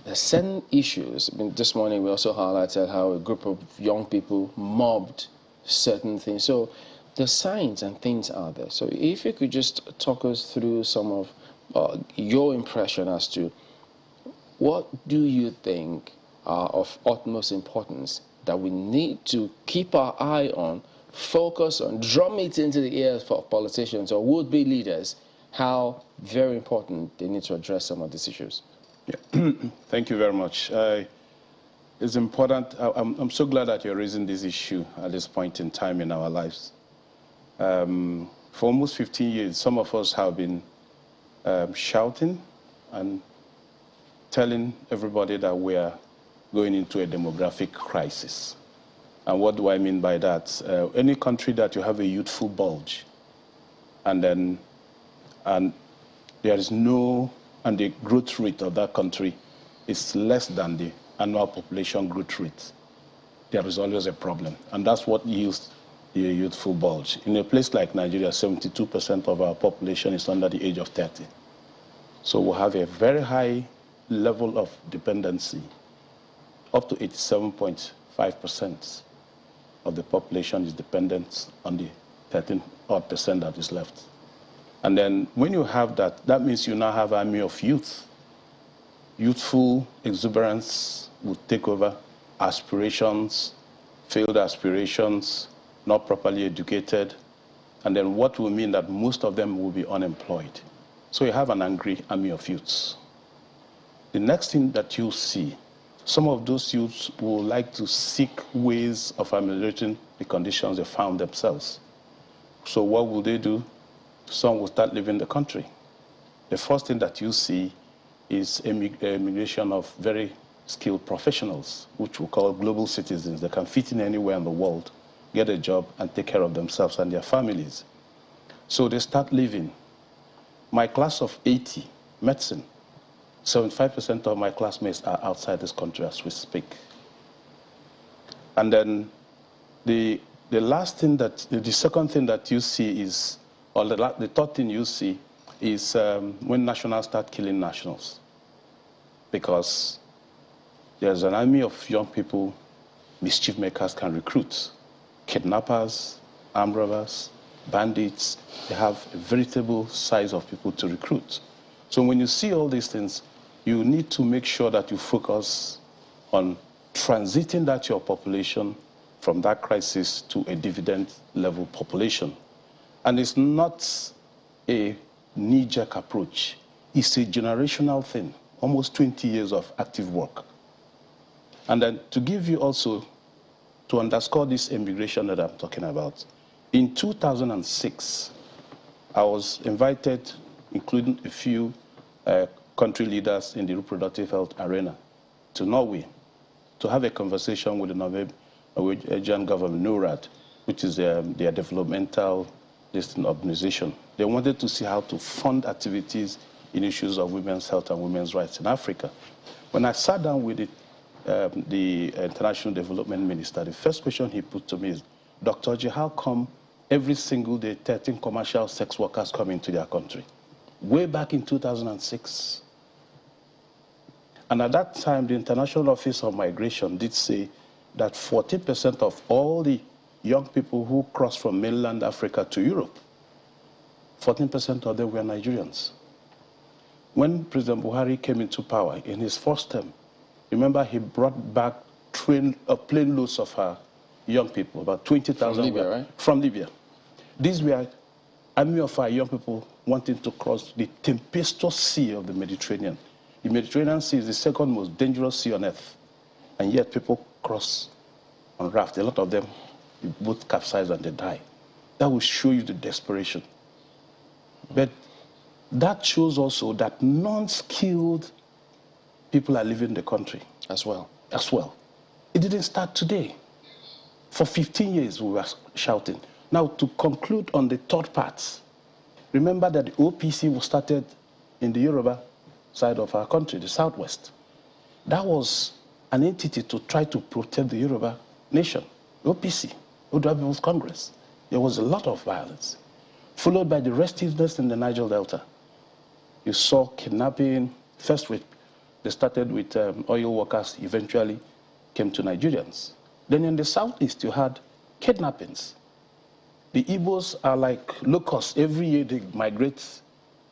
there's certain issues. I mean, this morning we also highlighted how a group of young people mobbed certain things. So the signs and things are there. So if you could just talk us through some of your impression as to what do you think are of utmost importance that we need to keep our eye on, focus on, drum it into the ears for politicians or would-be leaders, how very important they need to address some of these issues. Yeah. Thank you very much. It's important. I'm so glad that you're raising this issue at this point in time in our lives. For almost 15 years, some of us have been shouting and telling everybody that we are going into a demographic crisis. And what do I mean by that? Any country that you have a youthful bulge, and there is no, and the growth rate of that country is less than the annual population growth rate, there is always a problem. And that's what yields the youthful bulge. In a place like Nigeria, 72% of our population is under the age of 30. So we have a very high level of dependency, up to 87.5% of the population is dependent on the 13% that is left. And then when you have that, that means you now have an army of youth. Youthful exuberance would take over, aspirations, failed aspirations, not properly educated, and then what will mean that most of them will be unemployed. So you have an angry army of youths. The next thing that you see, some of those youths will like to seek ways of ameliorating the conditions they found themselves. So what will they do? Some will start leaving the country. The first thing that you see is immigration of very skilled professionals, which we call global citizens. They can fit in anywhere in the world, get a job, and take care of themselves and their families. So they start leaving. My class of 80, medicine, 75% of my classmates are outside this country as we speak. And then the second thing that you see is, or the third thing you see is when nationals start killing nationals. Because there's an army of young people mischief makers can recruit. Kidnappers, armed robbers, bandits, they have a veritable size of people to recruit. So when you see all these things, you need to make sure that you focus on transiting that your population from that crisis to a dividend level population. And it's not a knee-jerk approach. It's a generational thing, almost 20 years of active work. And then to give you also, to underscore this immigration that I'm talking about, in 2006, I was invited including a few country leaders in the reproductive health arena, to Norway to have a conversation with the Norwegian government, NORAD, which is their developmental organization. They wanted to see how to fund activities in issues of women's health and women's rights in Africa. When I sat down with the International Development Minister, the first question he put to me is, Dr. Oji, how come every single day 13 commercial sex workers come into their country? Way back in 2006. And at that time, the International Office of Migration did say that 40% of all the young people who crossed from mainland Africa to Europe, 14% of them were Nigerians. When President Buhari came into power in his first term, remember he brought back plane loads of our young people, about 20,000. From Libya, right? From Libya. These were army of our young people wanting to cross the tempestuous sea of the Mediterranean. The Mediterranean Sea is the second most dangerous sea on earth, and yet people cross on raft. A lot of them both capsize and they die. That will show you the desperation. But that shows also that non-skilled people are leaving the country. As well. As well. It didn't start today. For 15 years we were shouting. Now to conclude on the third part, remember that the OPC was started in the Yoruba side of our country, the southwest. That was an entity to try to protect the Yoruba nation, OPC, Oduduwa People's Congress. There was a lot of violence, followed by the restiveness in the Niger Delta. You saw kidnapping, first they started with oil workers, eventually came to Nigerians. Then in the southeast, you had kidnappings. The Igbos are like locusts. Every year they migrate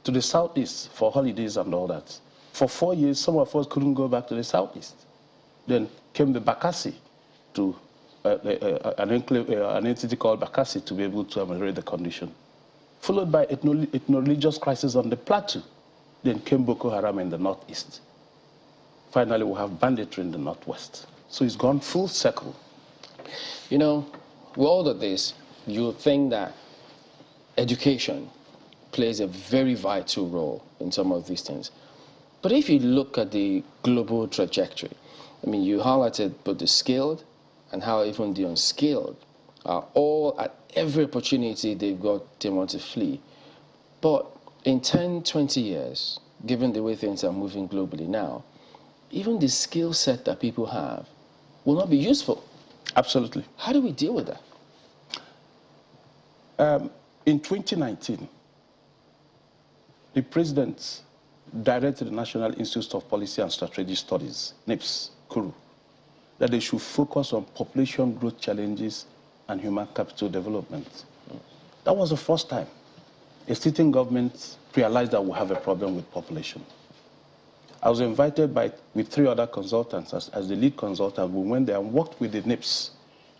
to the southeast for holidays and all that. For 4 years, some of us couldn't go back to the southeast. Then came the Bakassi, to an entity called Bakassi to be able to ameliorate the condition. Followed by ethno-religious crisis on the plateau. Then came Boko Haram in the northeast. Finally, we have banditry in the northwest. So it's gone full circle. You know, with all of this, you think that education plays a very vital role in some of these things. But if you look at the global trajectory, I mean, you highlighted both the skilled and how even the unskilled are all at every opportunity they've got, they want to flee. But in 10, 20 years, given the way things are moving globally now, even the skill set that people have will not be useful. Absolutely. How do we deal with that? In 2019, the president directed the National Institute of Policy and Strategic Studies, NIPS, Kuru, that they should focus on population growth challenges and human capital development. That was the first time a sitting government realized that we have a problem with population. I was invited with 3 other consultants as the lead consultant. We went there and worked with the NIPS.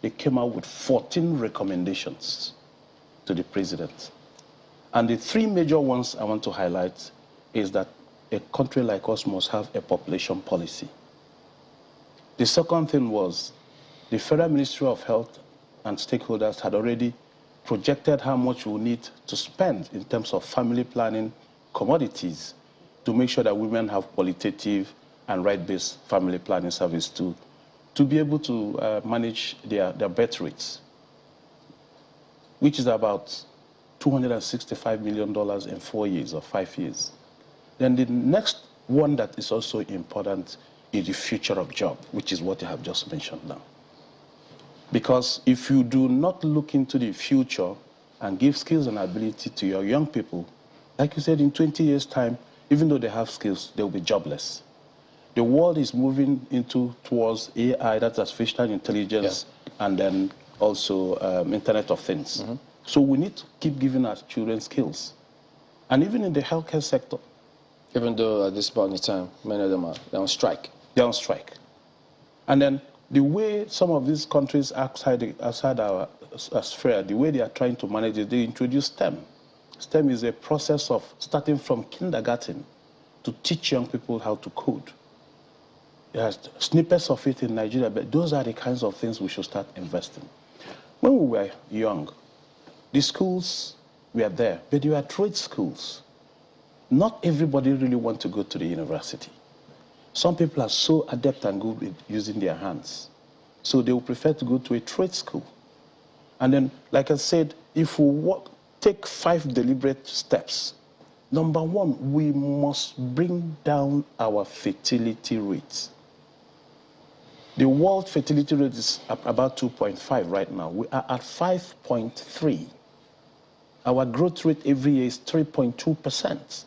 They came out with 14 recommendations to the president. And the 3 major ones I want to highlight is that a country like us must have a population policy. The second thing was the Federal Ministry of Health and stakeholders had already projected how much we need to spend in terms of family planning commodities to make sure that women have qualitative and right-based family planning service to be able to manage their birth rates, which is about $265 million in 4 years or 5 years. Then the next one that is also important is the future of job, which is what I have just mentioned now. Because if you do not look into the future and give skills and ability to your young people, like you said, in 20 years' time, even though they have skills, they'll be jobless. The world is moving towards AI, that's artificial intelligence, and then also Internet of Things. Mm-hmm. So we need to keep giving our children skills. And even in the healthcare sector. Even though at this point in time, many of them are on strike. They're on strike. And then the way some of these countries outside our sphere, the way they are trying to manage it, they introduce STEM. STEM is a process of starting from kindergarten to teach young people how to code. There's snippets of it in Nigeria, but those are the kinds of things we should start investing. When we were young, the schools were there, but they were trade schools. not everybody really wants to go to the university. Some people are so adept and good with using their hands. So they would prefer to go to a trade school. And then, like I said, if we take 5 deliberate steps, number 1, we must bring down our fertility rates. The world fertility rate is about 2.5 right now. We are at 5.3. Our growth rate every year is 3.2%.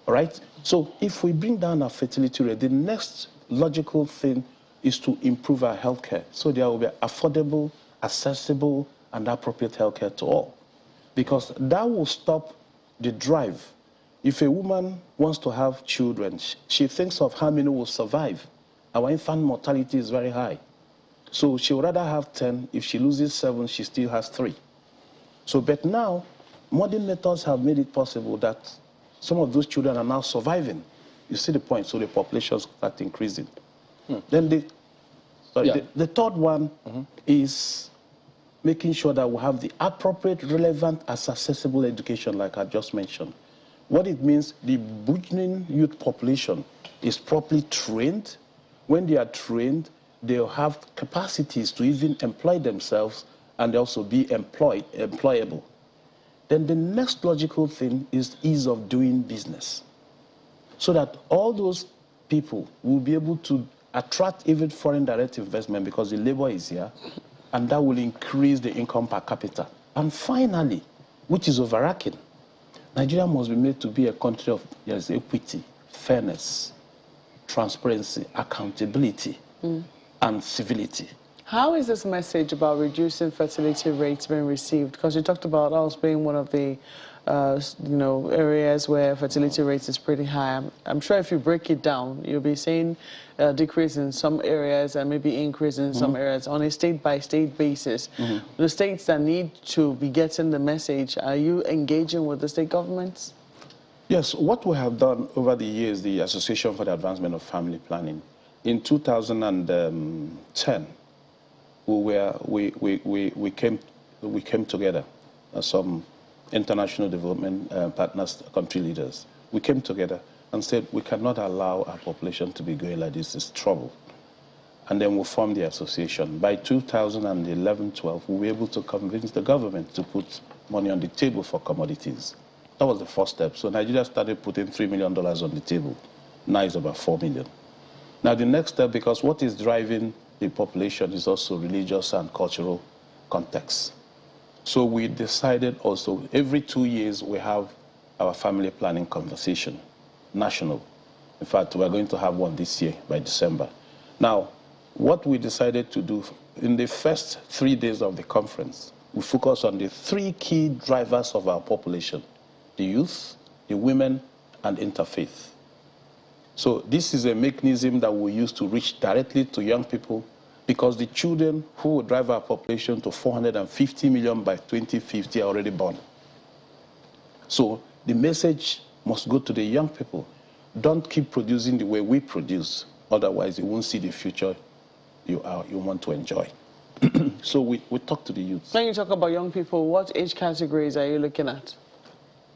All right? So if we bring down our fertility rate, the next logical thing is to improve our healthcare. So there will be affordable, accessible, and appropriate healthcare to all. Because that will stop the drive. If a woman wants to have children, she thinks of how many will survive. Our infant mortality is very high. So she would rather have 10. If she loses 7, she still has 3. So, but now, modern methods have made it possible that some of those children are now surviving. You see the point, so the population start increasing. Then the third one is making sure that we have the appropriate, relevant, as accessible education, like I just mentioned. What it means, the burgeoning youth population is properly trained. When they are trained, they'll have capacities to even employ themselves and also be employable. Then the next logical thing is ease of doing business. So that all those people will be able to attract even foreign direct investment because the labor is here, and that will increase the income per capita. And finally, which is overarching, Nigeria must be made to be a country of equity, fairness, transparency, accountability, and civility. How is this message about reducing fertility rates being received? Because you talked about us being one of the areas where fertility rates is pretty high. I'm sure if you break it down, you'll be seeing a decrease in some areas and maybe increase in some areas on a state-by-state basis. The states that need to be getting the message, are you engaging with the state governments? Yes, what we have done over the years, the Association for the Advancement of Family Planning, in 2010, we came together, some international development partners, country leaders. We came together and said we cannot allow our population to be going like this. It's trouble. And then we formed the association. By 2011-12, we were able to convince the government to put money on the table for commodities. That was the first step. So Nigeria started putting $3 million on the table. Now it's about $4 million. Now the next step, because what is driving the population is also religious and cultural context. So we decided also every 2 years we have our family planning conversation, national. In fact, we're going to have one this year by December. Now, what we decided to do in the first 3 days of the conference, we focus on the 3 key drivers of our population: the youth, the women, and interfaith. So this is a mechanism that we use to reach directly to young people, because the children who will drive our population to 450 million by 2050 are already born. So the message must go to the young people. Don't keep producing the way we produce, otherwise you won't see the future you want to enjoy. So we talk to the youth. When you talk about young people, what age categories are you looking at?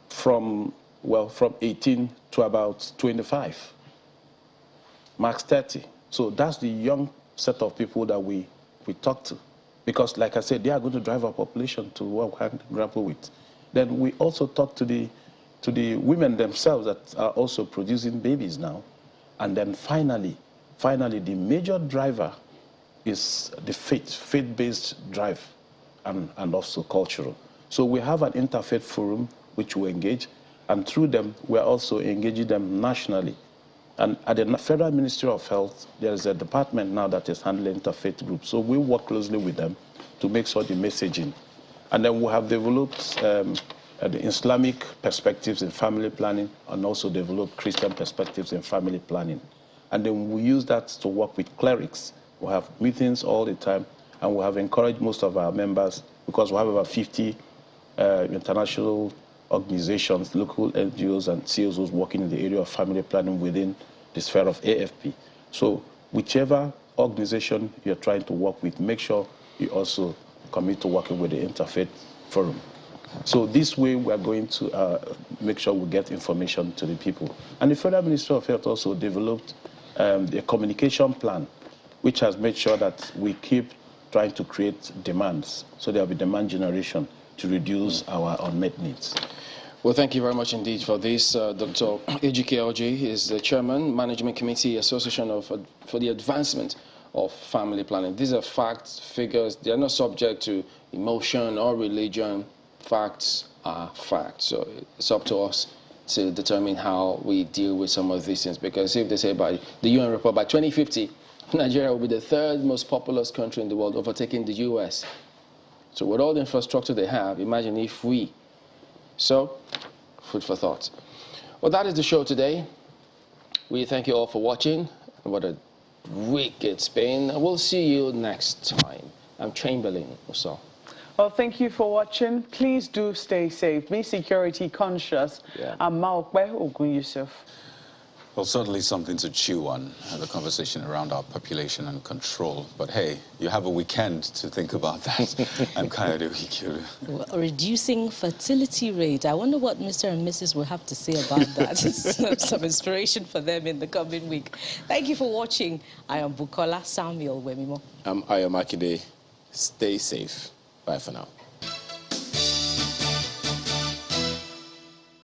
From 18 to about 25, max 30. So that's the young set of people that we talk to. Because like I said, they are going to drive our population to what we can grapple with. Then we also talk to the women themselves that are also producing babies now. And then finally, the major driver is the faith-based drive and also cultural. So we have an interfaith forum which we engage, and through them, we're also engaging them nationally. And at the Federal Ministry of Health, there is a department now that is handling interfaith groups. So we work closely with them to make sure the messaging. And then we have developed the Islamic perspectives in family planning, and also developed Christian perspectives in family planning. And then we use that to work with clerics. We have meetings all the time, and we have encouraged most of our members, because we have about 50 international organizations, local NGOs and CSOs working in the area of family planning within the sphere of AFP. So whichever organization you're trying to work with, make sure you also commit to working with the Interfaith Forum. So this way we are going to make sure we get information to the people. And the Federal Ministry of Health also developed a communication plan, which has made sure that we keep trying to create demands. So there will be demand generation to reduce our unmet needs. Well, thank you very much indeed for this. Dr. Ejike Oji is the Chairman, Management Committee, Association for the Advancement of Family Planning. These are facts, figures. They are not subject to emotion or religion. Facts are facts. So it's up to us to determine how we deal with some of these things. Because if they say by the UN report, by 2050, Nigeria will be the third most populous country in the world, overtaking the US. So with all the infrastructure they have, imagine if we. So, food for thought. Well, that is the show today. We thank you all for watching. What a week it's been. We'll see you next time. I'm Chamberlain Uso. Well, thank you for watching. Please do stay safe. Be security conscious. I'm Maokbe Ogun Yusuf. Well, certainly something to chew on, the conversation around our population and control. But hey, you have a weekend to think about that. I'm Kayode Okikiru. Well, reducing fertility rate. I wonder what Mr. and Mrs. will have to say about that. Some inspiration for them in the coming week. Thank you for watching. I am Bukola Samuel Wemimo. I'm Ayo Makide. Stay safe. Bye for now.